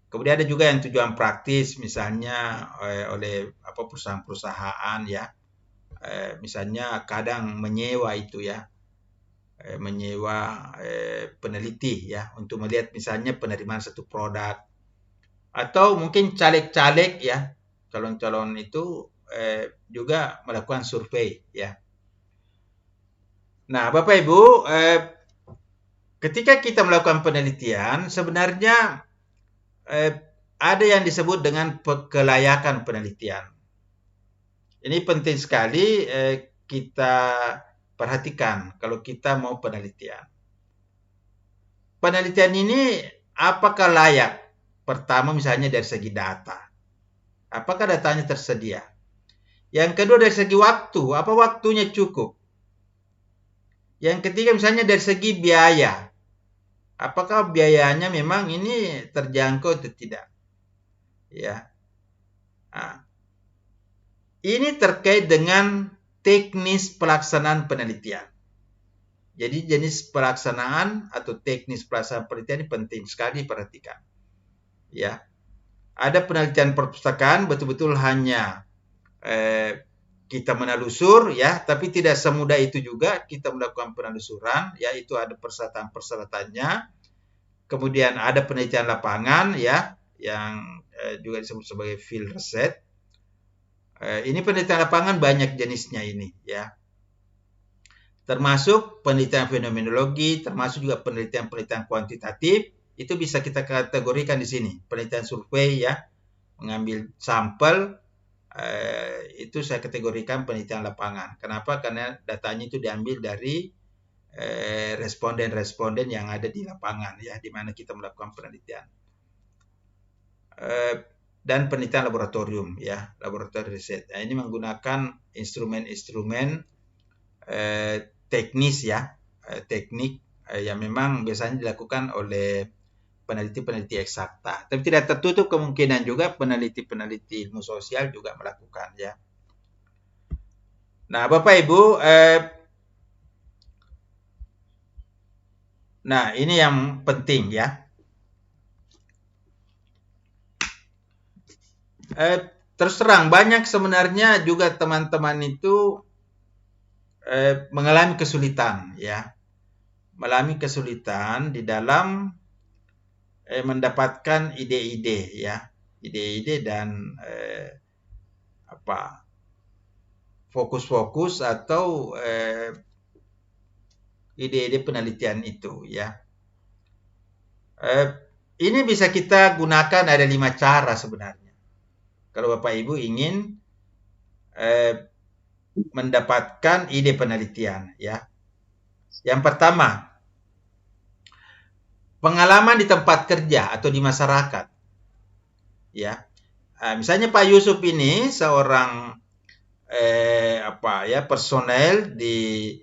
Kemudian ada juga yang tujuan praktis, misalnya oleh perusahaan-perusahaan, ya. Misalnya kadang menyewa itu, ya, menyewa peneliti, ya, untuk melihat misalnya penerimaan satu produk. Atau mungkin caleg-caleg, ya, calon-calon itu juga melakukan survei, ya. Nah, Bapak Ibu, ketika kita melakukan penelitian, sebenarnya ada yang disebut dengan kelayakan penelitian. Ini penting sekali kita perhatikan kalau kita mau penelitian. Penelitian ini apakah layak? Pertama misalnya dari segi data. Apakah datanya tersedia? Yang kedua dari segi waktu. Apa waktunya cukup? Yang ketiga misalnya dari segi biaya. Apakah biayanya memang ini terjangkau atau tidak? Ya. Nah, ini terkait dengan teknis pelaksanaan penelitian. Jadi jenis pelaksanaan atau teknis pelaksanaan penelitian ini penting sekali diperhatikan. Ya, ada penelitian perpustakaan betul-betul hanya kita menelusur, ya, tapi tidak semudah itu juga kita melakukan penelusuran, ya, itu ada persyaratan-persyaratannya. Kemudian ada penelitian lapangan, ya, yang juga disebut sebagai field research. Ini penelitian lapangan banyak jenisnya ini, ya. Termasuk penelitian fenomenologi, termasuk juga penelitian-penelitian kuantitatif. Itu bisa kita kategorikan di sini. Penelitian survei, ya, mengambil sampel, itu saya kategorikan penelitian lapangan. Kenapa? Karena datanya itu diambil dari responden-responden yang ada di lapangan, ya, di mana kita melakukan penelitian. dan penelitian laboratorium, ya, laboratorium riset. Nah, ini menggunakan instrumen-instrumen teknis, ya, teknik yang memang biasanya dilakukan oleh peneliti-peneliti eksakta. Tapi tidak tertutup kemungkinan juga peneliti-peneliti ilmu sosial juga melakukan, ya. Nah, Bapak Ibu, nah ini yang penting, ya. Terus terang banyak sebenarnya juga teman-teman itu mengalami kesulitan, ya, mengalami kesulitan di dalam mendapatkan ide-ide, ya, ide-ide dan fokus-fokus atau ide-ide penelitian itu, ya. Ini bisa kita gunakan ada 5 cara sebenarnya. Kalau Bapak Ibu ingin mendapatkan ide penelitian, ya. Yang pertama, pengalaman di tempat kerja atau di masyarakat, ya. Misalnya Pak Yusuf ini seorang personel di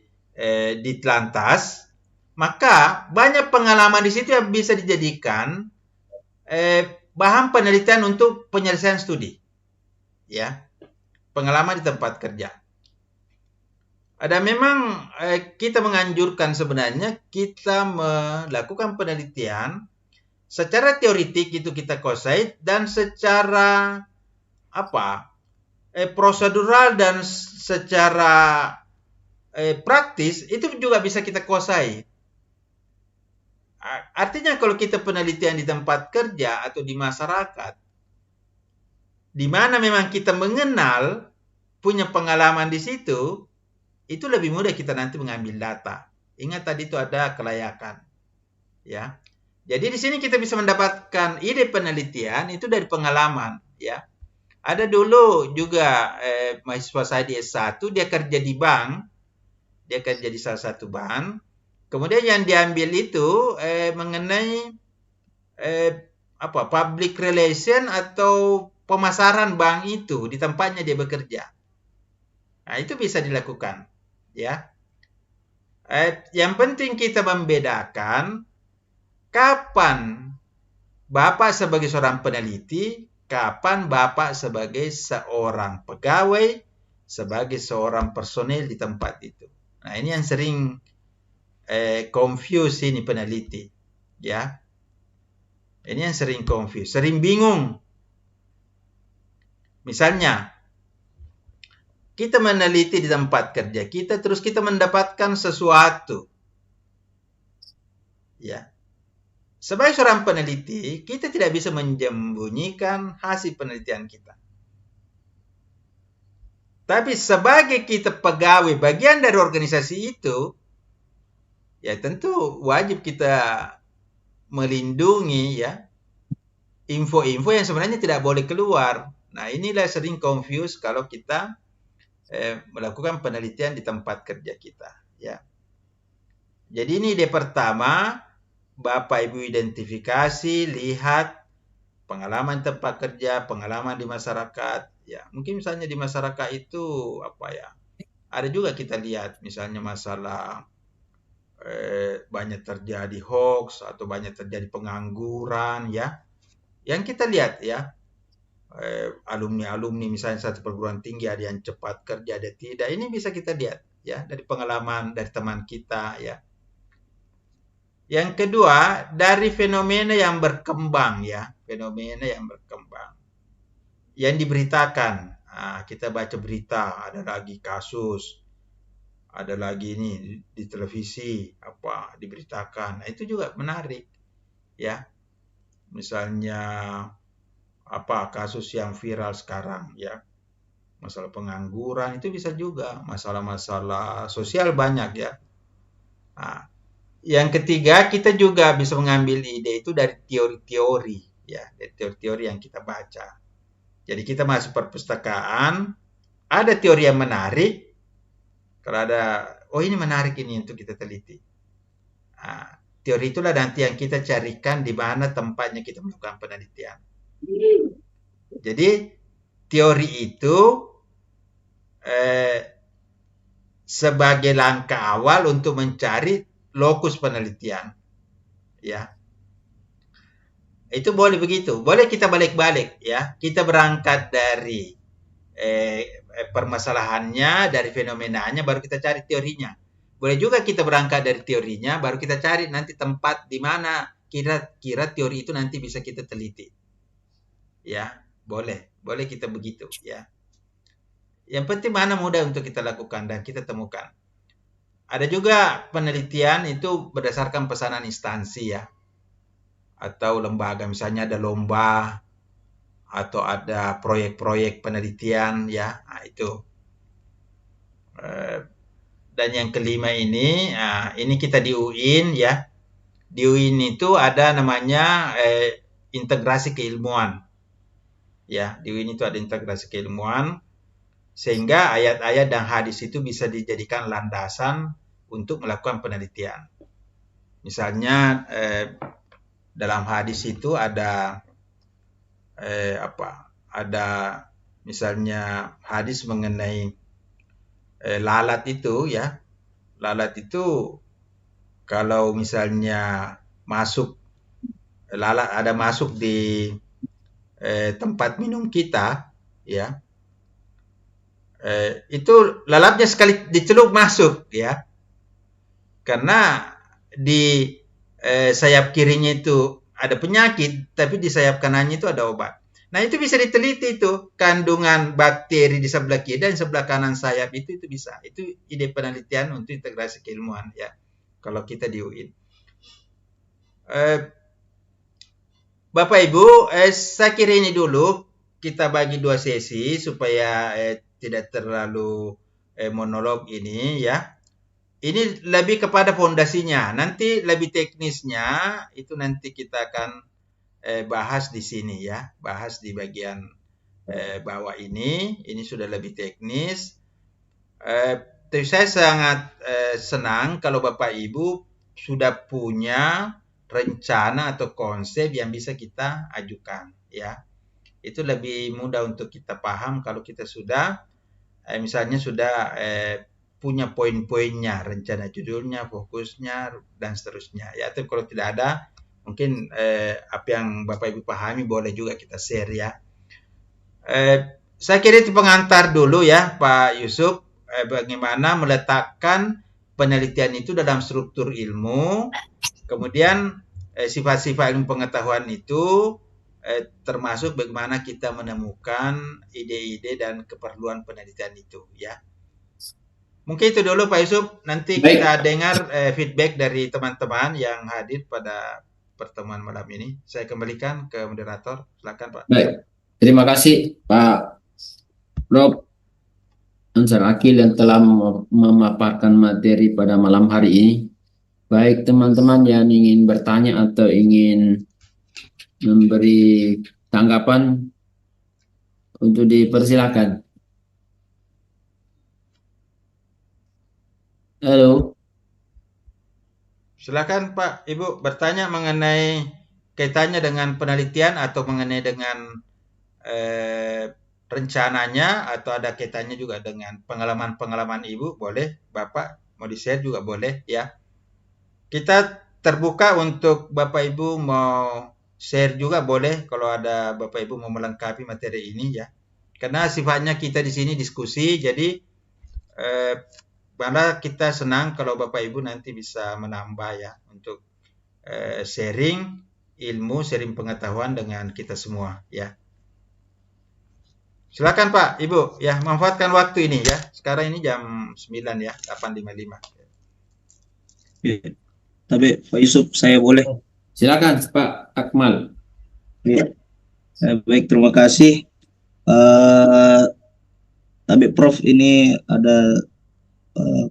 Telantas, maka banyak pengalaman di situ yang bisa dijadikan bahan penelitian untuk penyelesaian studi, ya, pengalaman di tempat kerja. Ada memang kita menganjurkan sebenarnya kita melakukan penelitian secara teoritik itu kita kuasai dan secara prosedural dan secara praktis itu juga bisa kita kuasai. Artinya kalau kita penelitian di tempat kerja atau di masyarakat, di mana memang kita mengenal, punya pengalaman di situ, itu lebih mudah kita nanti mengambil data. Ingat tadi itu ada kelayakan, ya. Jadi di sini kita bisa mendapatkan ide penelitian itu dari pengalaman, ya. Ada dulu juga mahasiswa saya di S1, dia kerja di bank, dia kerja di salah satu bank. Kemudian yang diambil itu mengenai public relation atau pemasaran bank itu di tempatnya dia bekerja. Nah, itu bisa dilakukan, ya. Yang penting kita membedakan kapan Bapak sebagai seorang peneliti, kapan Bapak sebagai seorang pegawai, sebagai seorang personel di tempat itu. Nah, ini yang sering confuse ini peneliti, ya. Ini yang sering confuse, sering bingung. Misalnya, kita meneliti di tempat kerja kita, terus kita mendapatkan sesuatu, ya. Sebagai seorang peneliti, kita tidak bisa menyembunyikan hasil penelitian kita. Tapi sebagai kita pegawai, bagian dari organisasi itu, ya tentu wajib kita melindungi, ya, info-info yang sebenarnya tidak boleh keluar. Nah, inilah sering confuse kalau kita melakukan penelitian di tempat kerja kita, ya. Jadi ini ide pertama, Bapak Ibu identifikasi, lihat pengalaman tempat kerja, pengalaman di masyarakat, ya. Mungkin misalnya di masyarakat itu ada juga kita lihat misalnya masalah banyak terjadi hoax atau banyak terjadi pengangguran, ya. Yang kita lihat, ya, alumni misalnya satu perguruan tinggi ada yang cepat kerja, ada tidak. Ini bisa kita lihat, ya, dari pengalaman dari teman kita, ya. Yang kedua, dari fenomena yang berkembang, ya, fenomena yang berkembang yang diberitakan. Kita baca berita, ada lagi kasus, ada lagi ini di televisi diberitakan. Nah, itu juga menarik, ya. Misalnya kasus yang viral sekarang, ya, masalah pengangguran, itu bisa juga masalah-masalah sosial banyak, ya. Nah, yang ketiga, kita juga bisa mengambil ide itu dari teori-teori, ya, dari teori-teori yang kita baca. Jadi kita masuk perpustakaan, ada teori yang menarik, kalau ada, ini menarik ini untuk kita teliti. Nah, teori itulah nanti yang kita carikan di mana tempatnya kita melakukan penelitian. Jadi teori itu sebagai langkah awal untuk mencari lokus penelitian, ya. Itu boleh begitu. Boleh kita balik-balik, ya. Kita berangkat dari permasalahannya, dari fenomenanya, baru kita cari teorinya. Boleh juga kita berangkat dari teorinya, baru kita cari nanti tempat di mana kira-kira teori itu nanti bisa kita teliti. Ya, boleh kita begitu, ya. Yang penting mana mudah untuk kita lakukan dan kita temukan. Ada juga penelitian itu berdasarkan pesanan instansi, ya, atau lembaga, misalnya ada lomba atau ada proyek-proyek penelitian, ya. Nah, itu. Dan yang kelima ini kita di UIN, ya. Di UIN itu ada namanya integrasi keilmuan. Ya, di UIN itu ada integrasi keilmuan, sehingga ayat-ayat dan hadis itu bisa dijadikan landasan untuk melakukan penelitian. Misalnya dalam hadis itu ada ada misalnya hadis mengenai lalat itu, ya. Lalat itu kalau misalnya lalat ada masuk di tempat minum kita, ya. Itu lalatnya sekali dicelup masuk, ya. Karena di sayap kirinya itu ada penyakit, tapi di sayap kanannya itu ada obat. Nah, itu bisa diteliti itu, kandungan bakteri di sebelah kiri dan sebelah kanan sayap itu bisa. Itu ide penelitian untuk integrasi keilmuan, ya. Kalau kita di UIN. Bapak Ibu, saya kira ini dulu kita bagi 2 sesi supaya tidak terlalu monolog ini, ya. Ini lebih kepada fondasinya. Nanti lebih teknisnya itu nanti kita akan bahas di sini, ya. Bahas di bagian bawah ini. Ini sudah lebih teknis. Tapi saya sangat senang kalau Bapak Ibu sudah punya rencana atau konsep yang bisa kita ajukan, ya. Itu lebih mudah untuk kita paham kalau kita sudah misalnya sudah punya poin-poinnya, rencana judulnya, fokusnya, dan seterusnya. Ya, tapi kalau tidak ada, mungkin apa yang Bapak Ibu pahami boleh juga kita share, ya. Saya kira itu pengantar dulu, ya, Pak Yusuf, bagaimana meletakkan penelitian itu dalam struktur ilmu, kemudian sifat-sifat ilmu pengetahuan itu termasuk bagaimana kita menemukan ide-ide dan keperluan penelitian itu, ya. Mungkin itu dulu Pak Yusuf, nanti Baik. kita dengar feedback dari teman-teman yang hadir pada pertemuan malam ini. Saya kembalikan ke moderator, silakan Pak. Baik, terima kasih Pak Prof. Ansar Akil yang telah memaparkan materi pada malam hari ini. Baik teman-teman yang ingin bertanya atau ingin memberi tanggapan, untuk dipersilakan. Halo. Silakan Pak, Ibu bertanya mengenai kaitannya dengan penelitian atau mengenai dengan rencananya, atau ada kaitannya juga dengan pengalaman-pengalaman Ibu, boleh. Bapak mau di-share juga boleh, ya. Kita terbuka untuk Bapak Ibu mau share juga boleh kalau ada Bapak Ibu mau melengkapi materi ini, ya. Karena sifatnya kita di sini diskusi, jadi malah kita senang kalau Bapak Ibu nanti bisa menambah, ya, untuk sharing ilmu, sharing pengetahuan dengan kita semua, ya. Silakan Pak, Ibu, ya, manfaatkan waktu ini, ya. Sekarang ini jam 9, ya, 8.55. Ya. Tapi Pak Yusuf, saya boleh? Silakan Pak Akmal. Ya. Baik, terima kasih. Tapi Prof, ini ada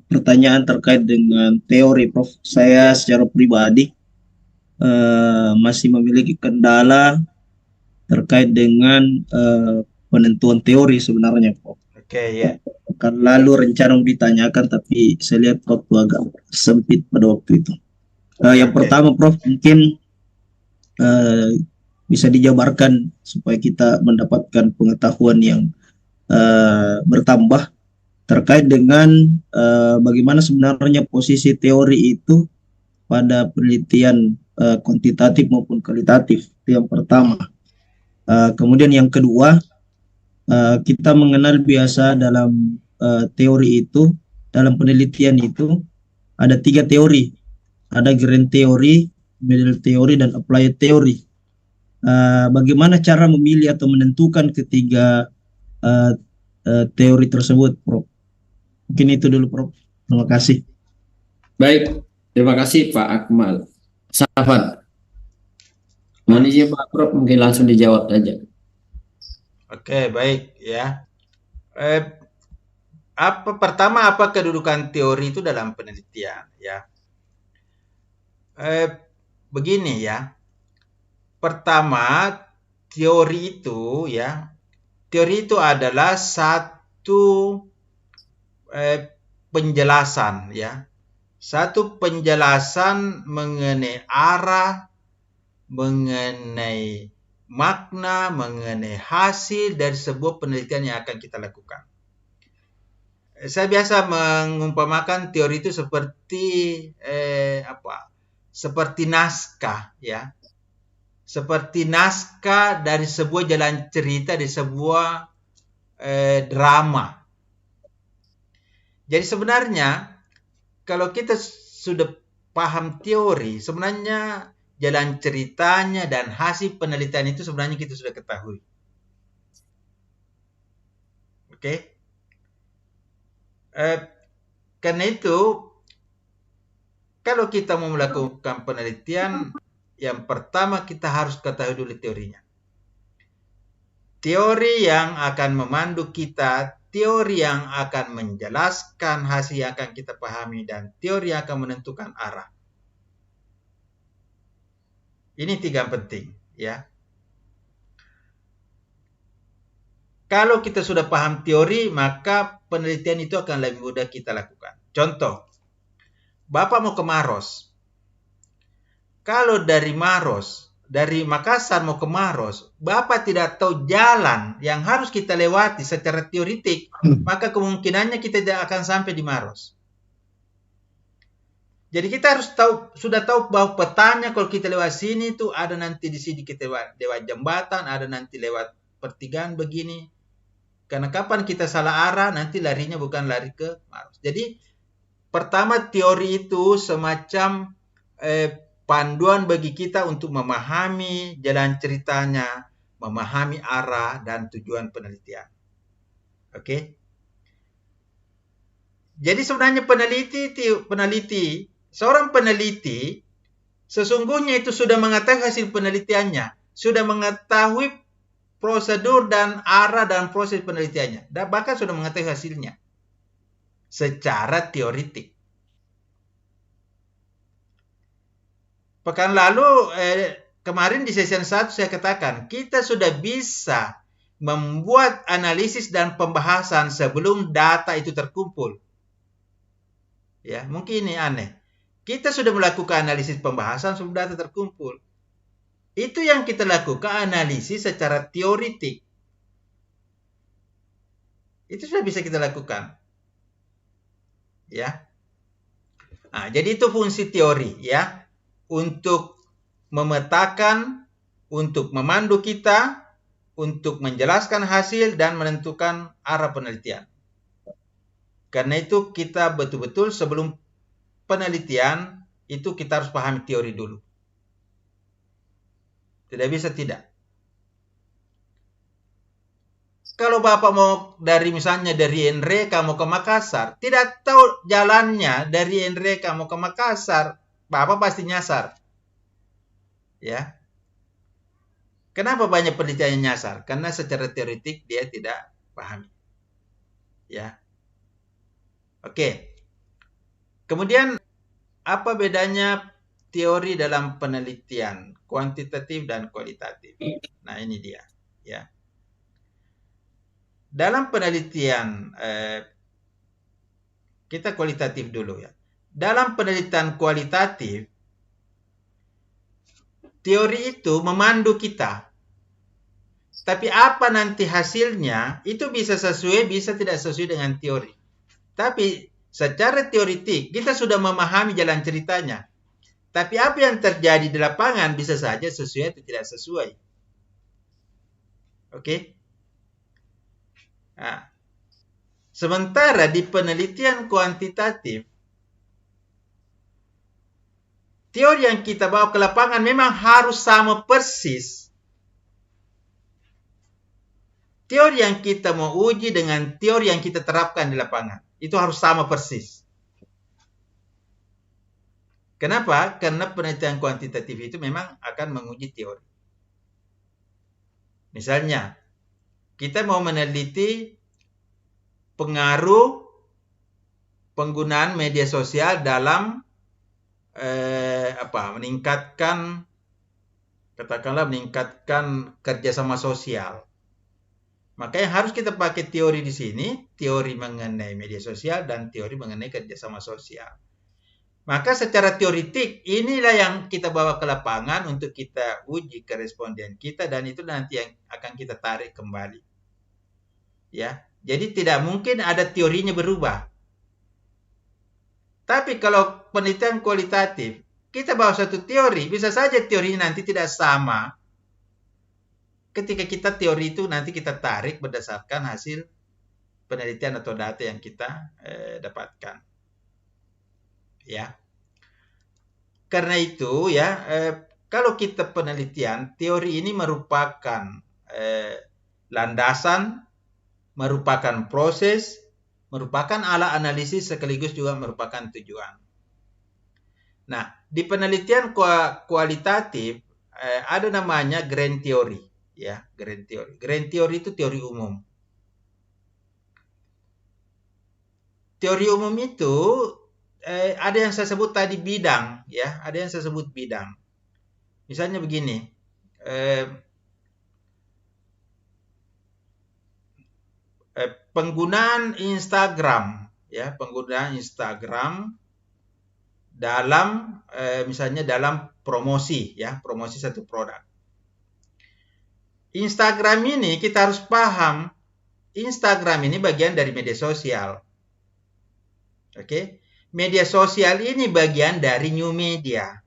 pertanyaan terkait dengan teori, Prof. Saya secara pribadi masih memiliki kendala terkait dengan penentuan teori sebenarnya, Prof. Oke, ya. Kan lalu rencana ditanyakan, tapi saya lihat waktu agak sempit pada waktu itu. Yang pertama, Prof, mungkin bisa dijabarkan supaya kita mendapatkan pengetahuan yang bertambah terkait dengan bagaimana sebenarnya posisi teori itu pada penelitian kuantitatif maupun kualitatif. Itu yang pertama. Kemudian yang kedua, kita mengenal biasa dalam teori itu, dalam penelitian itu ada 3 teori. Ada grand teori, middle teori, dan applied teori. Bagaimana cara memilih atau menentukan ketiga teori tersebut, Prof? Mungkin itu dulu, Prof. Terima kasih. Baik, terima kasih Pak Akmal. Safan, mohon izin Pak Prof, mungkin langsung dijawab saja. Oke, baik ya. Pertama, apa kedudukan teori itu dalam penelitian ya? Begini ya. Pertama, teori itu ya, teori itu adalah satu penjelasan ya, satu penjelasan mengenai arah, mengenai makna, mengenai hasil dari sebuah penelitian yang akan kita lakukan. Saya biasa mengumpamakan teori itu seperti seperti naskah ya. Seperti naskah dari sebuah jalan cerita, di sebuah drama. Jadi sebenarnya kalau kita sudah paham teori, sebenarnya jalan ceritanya dan hasil penelitian itu sebenarnya kita sudah ketahui. Oke? Karena itu, kalau kita mau melakukan penelitian, yang pertama kita harus ketahui dulu teorinya. Teori yang akan memandu kita, teori yang akan menjelaskan hasil yang akan kita pahami, dan teori yang akan menentukan arah. Ini 3 penting, ya. Kalau kita sudah paham teori, maka penelitian itu akan lebih mudah kita lakukan. Contoh, Bapak mau ke Maros. Kalau dari Makassar mau ke Maros, Bapak tidak tahu jalan yang harus kita lewati secara teoritik, maka kemungkinannya kita tidak akan sampai di Maros. Jadi kita harus sudah tahu bahwa petanya kalau kita lewat sini itu ada nanti di sini kita lewat jembatan, ada nanti lewat pertigaan begini. Karena kapan kita salah arah, nanti larinya bukan lari ke Maros. Jadi pertama, teori itu semacam panduan bagi kita untuk memahami jalan ceritanya, memahami arah dan tujuan penelitian. Oke? Jadi sebenarnya seorang peneliti sesungguhnya itu sudah mengetahui hasil penelitiannya, sudah mengetahui prosedur dan arah dan proses penelitiannya, dan bahkan sudah mengetahui hasilnya secara teoritik. Pekan lalu, kemarin di session 1 saya katakan, kita sudah bisa membuat analisis dan pembahasan sebelum data itu terkumpul. Ya, mungkin ini aneh. Kita sudah melakukan analisis pembahasan sebelum data terkumpul. Itu yang kita lakukan, analisis secara teoritik. Itu sudah bisa kita lakukan. Ya. Nah, jadi itu fungsi teori ya. Untuk memetakan, untuk memandu kita, untuk menjelaskan hasil dan menentukan arah penelitian. Karena itu kita betul-betul sebelum penelitian itu kita harus pahami teori dulu. Tidak bisa tidak. Kalau Bapak mau misalnya dari Enreka mau ke Makassar, tidak tahu jalannya dari Enreka mau ke Makassar, Bapak pasti nyasar. Ya. Kenapa banyak penelitian yang nyasar? Karena secara teoritik dia tidak pahami. Ya. Oke. Kemudian apa bedanya teori dalam penelitian kuantitatif dan kualitatif? Nah, ini dia, ya. Dalam penelitian kita kualitatif dulu ya. Dalam penelitian kualitatif, teori itu memandu kita. Tapi apa nanti hasilnya, itu bisa sesuai, bisa tidak sesuai dengan teori. Tapi secara teoritik, kita sudah memahami jalan ceritanya. Tapi apa yang terjadi di lapangan bisa saja sesuai atau tidak sesuai. Oke? Nah, sementara di penelitian kuantitatif, teori yang kita bawa ke lapangan memang harus sama persis. Teori yang kita mau uji dengan teori yang kita terapkan di lapangan. Itu harus sama persis. Kenapa? Karena penelitian kuantitatif itu memang akan menguji teori. Misalnya, kita mau meneliti pengaruh penggunaan media sosial dalam meningkatkan kerjasama sosial. Maka yang harus kita pakai teori di sini, teori mengenai media sosial dan teori mengenai kerjasama sosial. Maka secara teoritik inilah yang kita bawa ke lapangan untuk kita uji ke responden kita, dan itu nanti yang akan kita tarik kembali. Ya, jadi tidak mungkin ada teorinya berubah. Tapi kalau penelitian kualitatif, kita bawa satu teori, bisa saja teorinya nanti tidak sama. Ketika kita teori itu nanti kita tarik berdasarkan hasil penelitian atau data yang kita dapatkan. Ya, karena itu ya, kalau kita penelitian, teori ini merupakan landasan, merupakan proses, merupakan alat analisis sekaligus juga merupakan tujuan. Nah, di penelitian kualitatif ada namanya grand theory, ya, grand theory. Grand theory itu teori umum. Teori umum itu ada yang saya sebut tadi bidang, ya, ada yang saya sebut bidang. Misalnya begini, penggunaan Instagram, ya, penggunaan Instagram dalam misalnya dalam promosi, ya, promosi satu produk. Instagram ini kita harus paham, Instagram ini bagian dari media sosial. Oke. Media sosial ini bagian dari new media.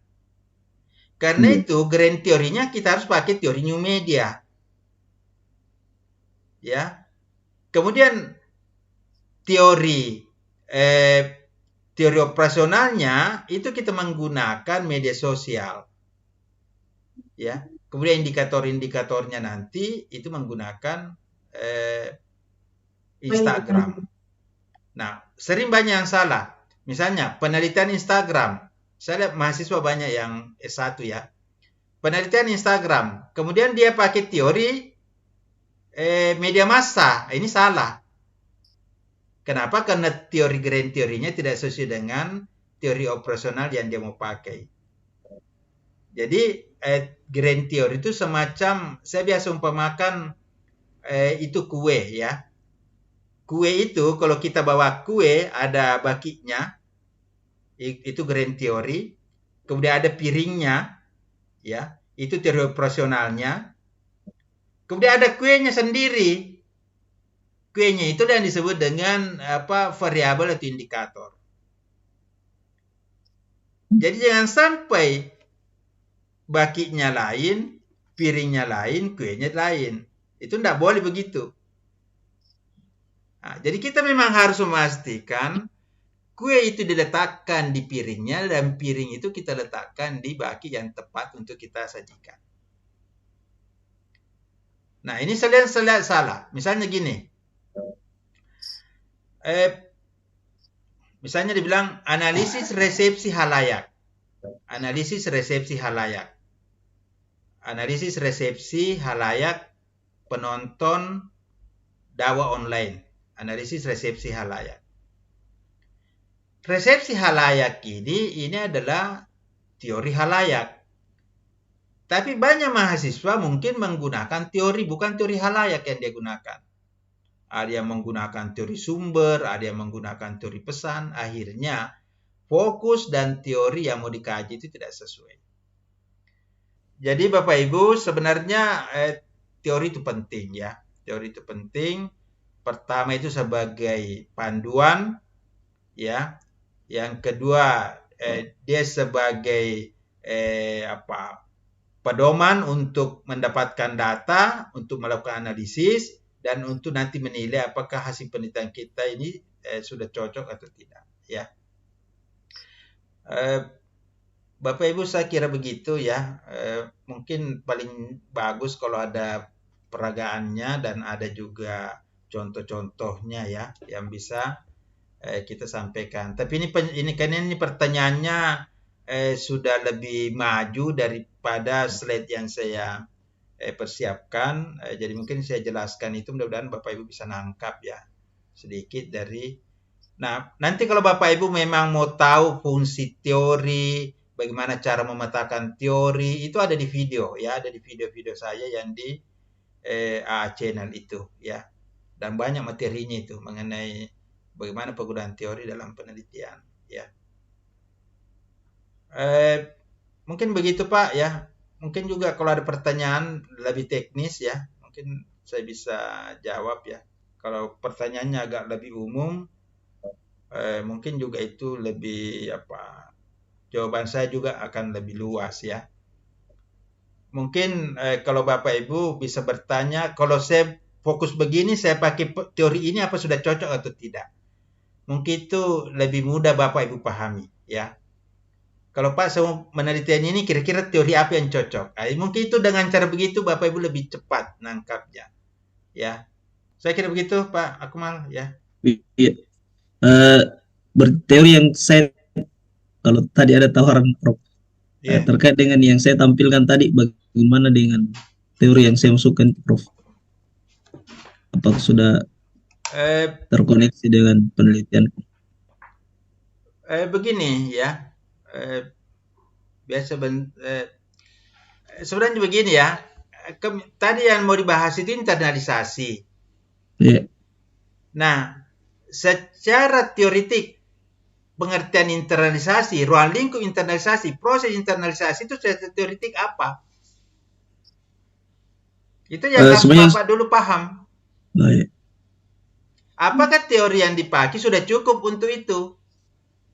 Karena itu grand teorinya kita harus pakai teori new media. Ya. Kemudian teori operasionalnya itu kita menggunakan media sosial. Ya. Kemudian indikator-indikatornya nanti itu menggunakan Instagram. Nah, sering banyak yang salah. Misalnya, penelitian Instagram. Saya lihat mahasiswa banyak yang S1 ya. Penelitian Instagram. Kemudian dia pakai teori media massa. Ini salah. Kenapa? Karena teori grand teorinya tidak sesuai dengan teori operasional yang dia mau pakai. Jadi, grand teori itu semacam, saya biasa umpamakan itu kue ya. Kue itu, kalau kita bawa kue, ada bakinya, itu grand teori. Kemudian ada piringnya, ya, itu teori operasionalnya. Kemudian ada kuenya sendiri. Kuenya itu yang disebut dengan variabel atau indikator. Jadi jangan sampai bakinya lain, piringnya lain, kuenya lain. Itu tidak boleh begitu. Nah, jadi kita memang harus memastikan kue itu diletakkan di piringnya dan piring itu kita letakkan di baki yang tepat untuk kita sajikan. Nah, ini selain salah. Misalnya gini. Misalnya dibilang analisis resepsi halayak. Analisis resepsi halayak. Analisis resepsi halayak penonton dakwah online. Analisis resepsi halayak. Resepsi halayak ini adalah teori halayak. Tapi banyak mahasiswa mungkin menggunakan teori, bukan teori halayak yang dia gunakan. Ada yang menggunakan teori sumber, ada yang menggunakan teori pesan. Akhirnya fokus dan teori yang mau dikaji itu tidak sesuai. Jadi Bapak Ibu sebenarnya teori itu penting ya. Teori itu penting. Pertama itu sebagai panduan ya. Yang kedua dia sebagai pedoman untuk mendapatkan data, untuk melakukan analisis dan untuk nanti menilai apakah hasil penelitian kita ini sudah cocok atau tidak ya. Bapak Ibu saya kira begitu ya. Mungkin paling bagus kalau ada peragaannya dan ada juga contoh-contohnya ya yang bisa kita sampaikan. Tapi ini pertanyaannya sudah lebih maju daripada slide yang saya persiapkan. Jadi mungkin saya jelaskan itu, mudah-mudahan Bapak Ibu bisa nangkap ya sedikit dari. Nah, nanti kalau Bapak Ibu memang mau tahu fungsi teori, bagaimana cara memetakan teori, itu ada di video ya, ada di video-video saya yang di AA channel itu ya. Dan banyak materinya itu mengenai bagaimana penggunaan teori dalam penelitian ya. Mungkin begitu Pak ya. Mungkin juga kalau ada pertanyaan lebih teknis ya, mungkin saya bisa jawab ya. Kalau pertanyaannya agak lebih umum, mungkin juga itu lebih jawaban saya juga akan lebih luas ya. Mungkin kalau Bapak Ibu bisa bertanya, kalau saya fokus begini, saya pakai teori ini apa sudah cocok atau tidak? Mungkin itu lebih mudah Bapak Ibu pahami ya. Kalau Pak saya mau menelitian ini kira-kira teori apa yang cocok? Mungkin itu dengan cara begitu Bapak Ibu lebih cepat nangkapnya. Ya. Saya kira begitu Pak Akmal ya. Iya. Berteori yang saya, kalau tadi ada tawaran Prof, terkait dengan yang saya tampilkan tadi, bagaimana dengan teori yang saya masukkan Prof? Apakah sudah terkoneksi dengan penelitian? Begini ya, sebenarnya begini ya, tadi yang mau dibahas itu internalisasi. Yeah. Nah, secara teoritik pengertian internalisasi, ruang lingkup internalisasi, proses internalisasi itu secara teoritik apa? Itu yang Bapak dulu paham. Yeah. Apakah teori yang dipakai sudah cukup untuk itu?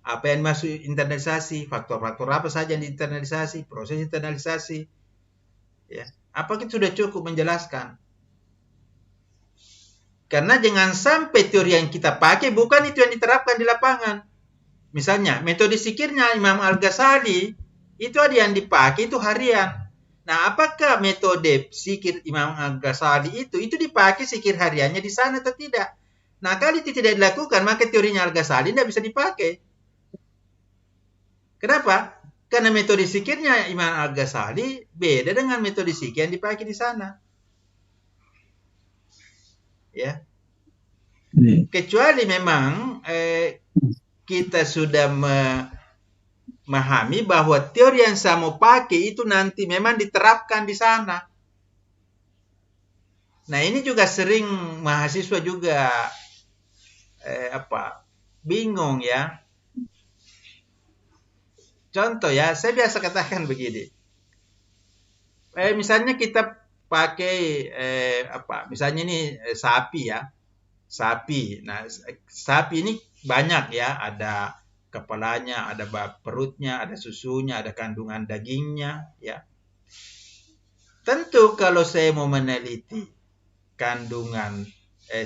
Apa yang masuk internalisasi? Faktor-faktor apa saja yang diinternalisasi? Proses internalisasi? Ya. Apakah itu sudah cukup menjelaskan? Karena jangan sampai teori yang kita pakai bukan itu yang diterapkan di lapangan. Misalnya, metode zikirnya Imam Al-Ghazali, itu ada yang dipakai, itu harian. Nah, apakah metode zikir Imam Al-Ghazali itu dipakai zikir hariannya di sana atau tidak? Nah, kalau itu tidak dilakukan, maka teorinya Al-Ghazali tidak bisa dipakai. Kenapa? Karena metode zikirnya Imam Al-Ghazali beda dengan metode zikir yang dipakai di sana. Ya. Kecuali memang kita sudah memahami bahwa teori yang saya mau pakai itu nanti memang diterapkan di sana. Nah, ini juga sering mahasiswa juga bingung ya. Contoh ya, saya biasa katakan begini. Misalnya kita pakai misalnya ini sapi ya. Sapi. Nah, sapi ini banyak ya, ada kepalanya, ada perutnya, ada susunya, ada kandungan dagingnya ya. Tentu kalau saya mau meneliti kandungan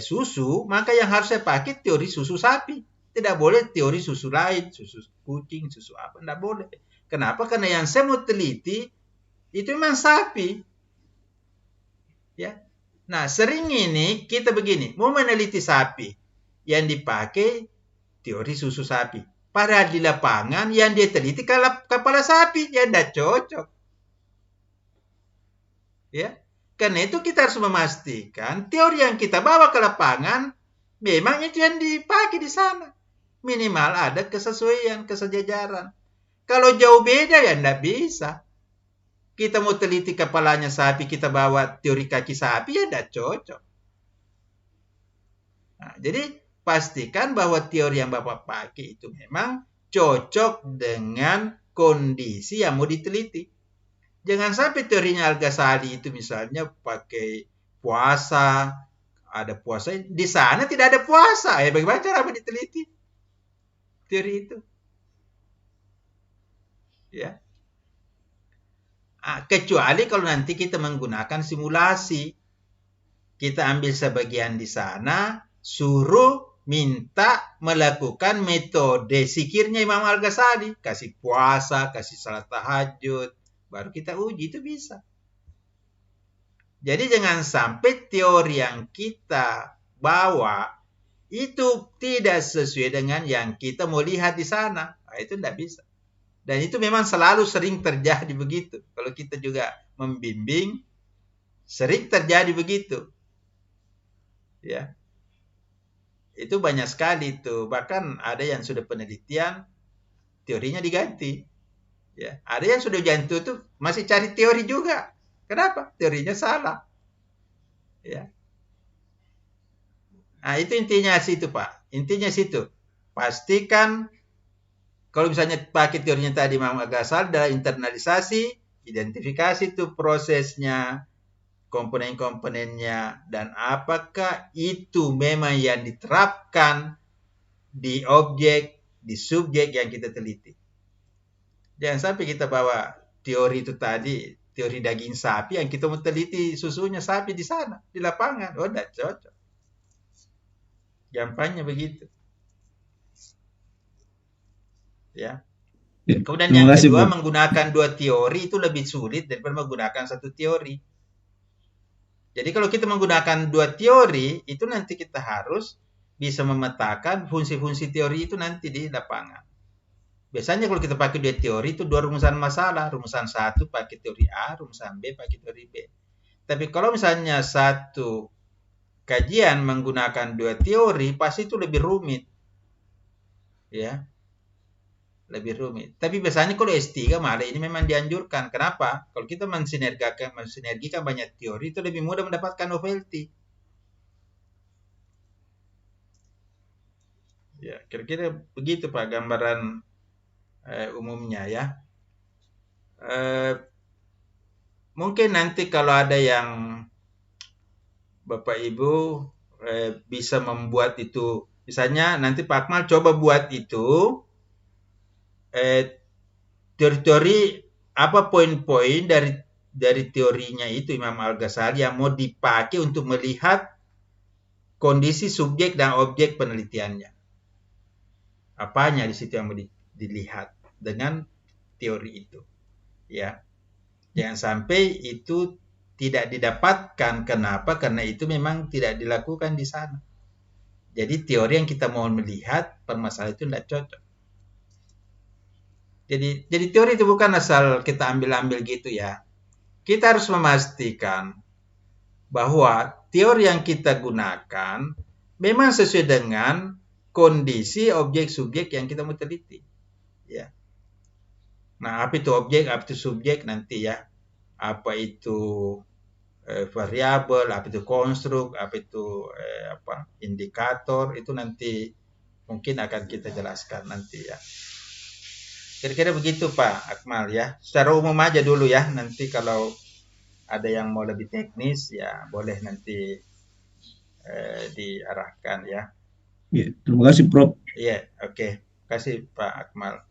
susu, maka yang harus saya pakai teori susu sapi. Tidak boleh teori susu lain, susu kucing, susu apa, tidak boleh. Kenapa? Karena yang saya mau teliti itu memang sapi. Ya. Nah, sering ini kita begini, mau meneliti sapi, yang dipakai teori susu sapi. Padahal di lapangan yang dia teliti kepala sapi, ya tidak cocok. Ya. Karena itu kita harus memastikan teori yang kita bawa ke lapangan memang itu yang dipakai di sana. Minimal ada kesesuaian, kesejajaran. Kalau jauh beda ya tidak bisa. Kita mau teliti kepalanya sapi, kita bawa teori kaki sapi ya tidak cocok. Nah, jadi pastikan bahwa teori yang Bapak pakai itu memang cocok dengan kondisi yang mau diteliti. Jangan sampai teorinya Al-Ghazali itu misalnya pakai puasa, ada puasa, di sana tidak ada puasa. Ya bagaimana cara diteliti teori itu? Ya. Kecuali kalau nanti kita menggunakan simulasi. Kita ambil sebagian di sana, suruh minta melakukan metode zikirnya Imam Al-Ghazali. Kasih puasa, kasih salat tahajud, baru kita uji, itu bisa. Jadi jangan sampai teori yang kita bawa itu tidak sesuai dengan yang kita mau lihat di sana. Nah, itu tidak bisa. Dan itu memang selalu sering terjadi begitu. Kalau kita juga membimbing, sering terjadi begitu. Ya. Itu banyak sekali itu. Bahkan ada yang sudah penelitian, teorinya diganti. Ya. Ada yang sudah ganti itu masih cari teori juga. Kenapa? Teorinya salah. Ya. Nah, itu intinya situ, Pak. Intinya situ. Pastikan kalau misalnya pakai teorinya tadi Imam Al-Ghazali adalah internalisasi, identifikasi itu prosesnya, komponen-komponennya, dan apakah itu memang yang diterapkan di objek, di subjek yang kita teliti. Jangan sampai kita bawa teori itu tadi, teori daging sapi yang kita mau teliti susunya sapi di sana, di lapangan. Oh, tidak cocok. Gampangnya begitu. Ya. Kemudian yang kedua, menggunakan dua teori itu lebih sulit daripada menggunakan satu teori. Jadi kalau kita menggunakan dua teori, itu nanti kita harus bisa memetakan fungsi-fungsi teori itu nanti di lapangan. Biasanya kalau kita pakai dua teori itu dua rumusan masalah. Rumusan satu pakai teori A, rumusan B pakai teori B. Tapi kalau misalnya satu kajian menggunakan dua teori, pasti itu lebih rumit. Ya. Lebih rumit. Tapi biasanya kalau S3 malah ini memang dianjurkan. Kenapa? Kalau kita mensinergikan banyak teori, itu lebih mudah mendapatkan novelty. Ya, kira-kira begitu Pak gambaran umumnya ya. Mungkin nanti kalau ada yang Bapak Ibu bisa membuat itu, misalnya nanti Pak Akmal coba buat itu, teori-teori apa poin-poin dari teorinya itu Imam Al-Ghazali yang mau dipakai untuk melihat kondisi subjek dan objek penelitiannya. Apanya di situ yang mau dilihat dengan teori itu. Ya. Jangan sampai itu tidak didapatkan. Kenapa? Karena itu memang tidak dilakukan di sana. Jadi teori yang kita mau melihat permasalahan itu tidak cocok. Jadi teori itu bukan asal kita ambil-ambil gitu ya. Kita harus memastikan bahwa teori yang kita gunakan memang sesuai dengan kondisi objek subjek yang kita mau teliti. Ya. Nah, apa itu objek, apa itu subjek nanti ya. Apa itu variabel, apa itu konstruk, apa itu indikator, itu nanti mungkin akan kita jelaskan nanti ya. Kira-kira begitu Pak Akmal ya. Secara umum aja dulu ya. Nanti kalau ada yang mau lebih teknis ya boleh nanti diarahkan ya. Ya, terima kasih Prof. Iya, oke. Terima kasih Pak Akmal.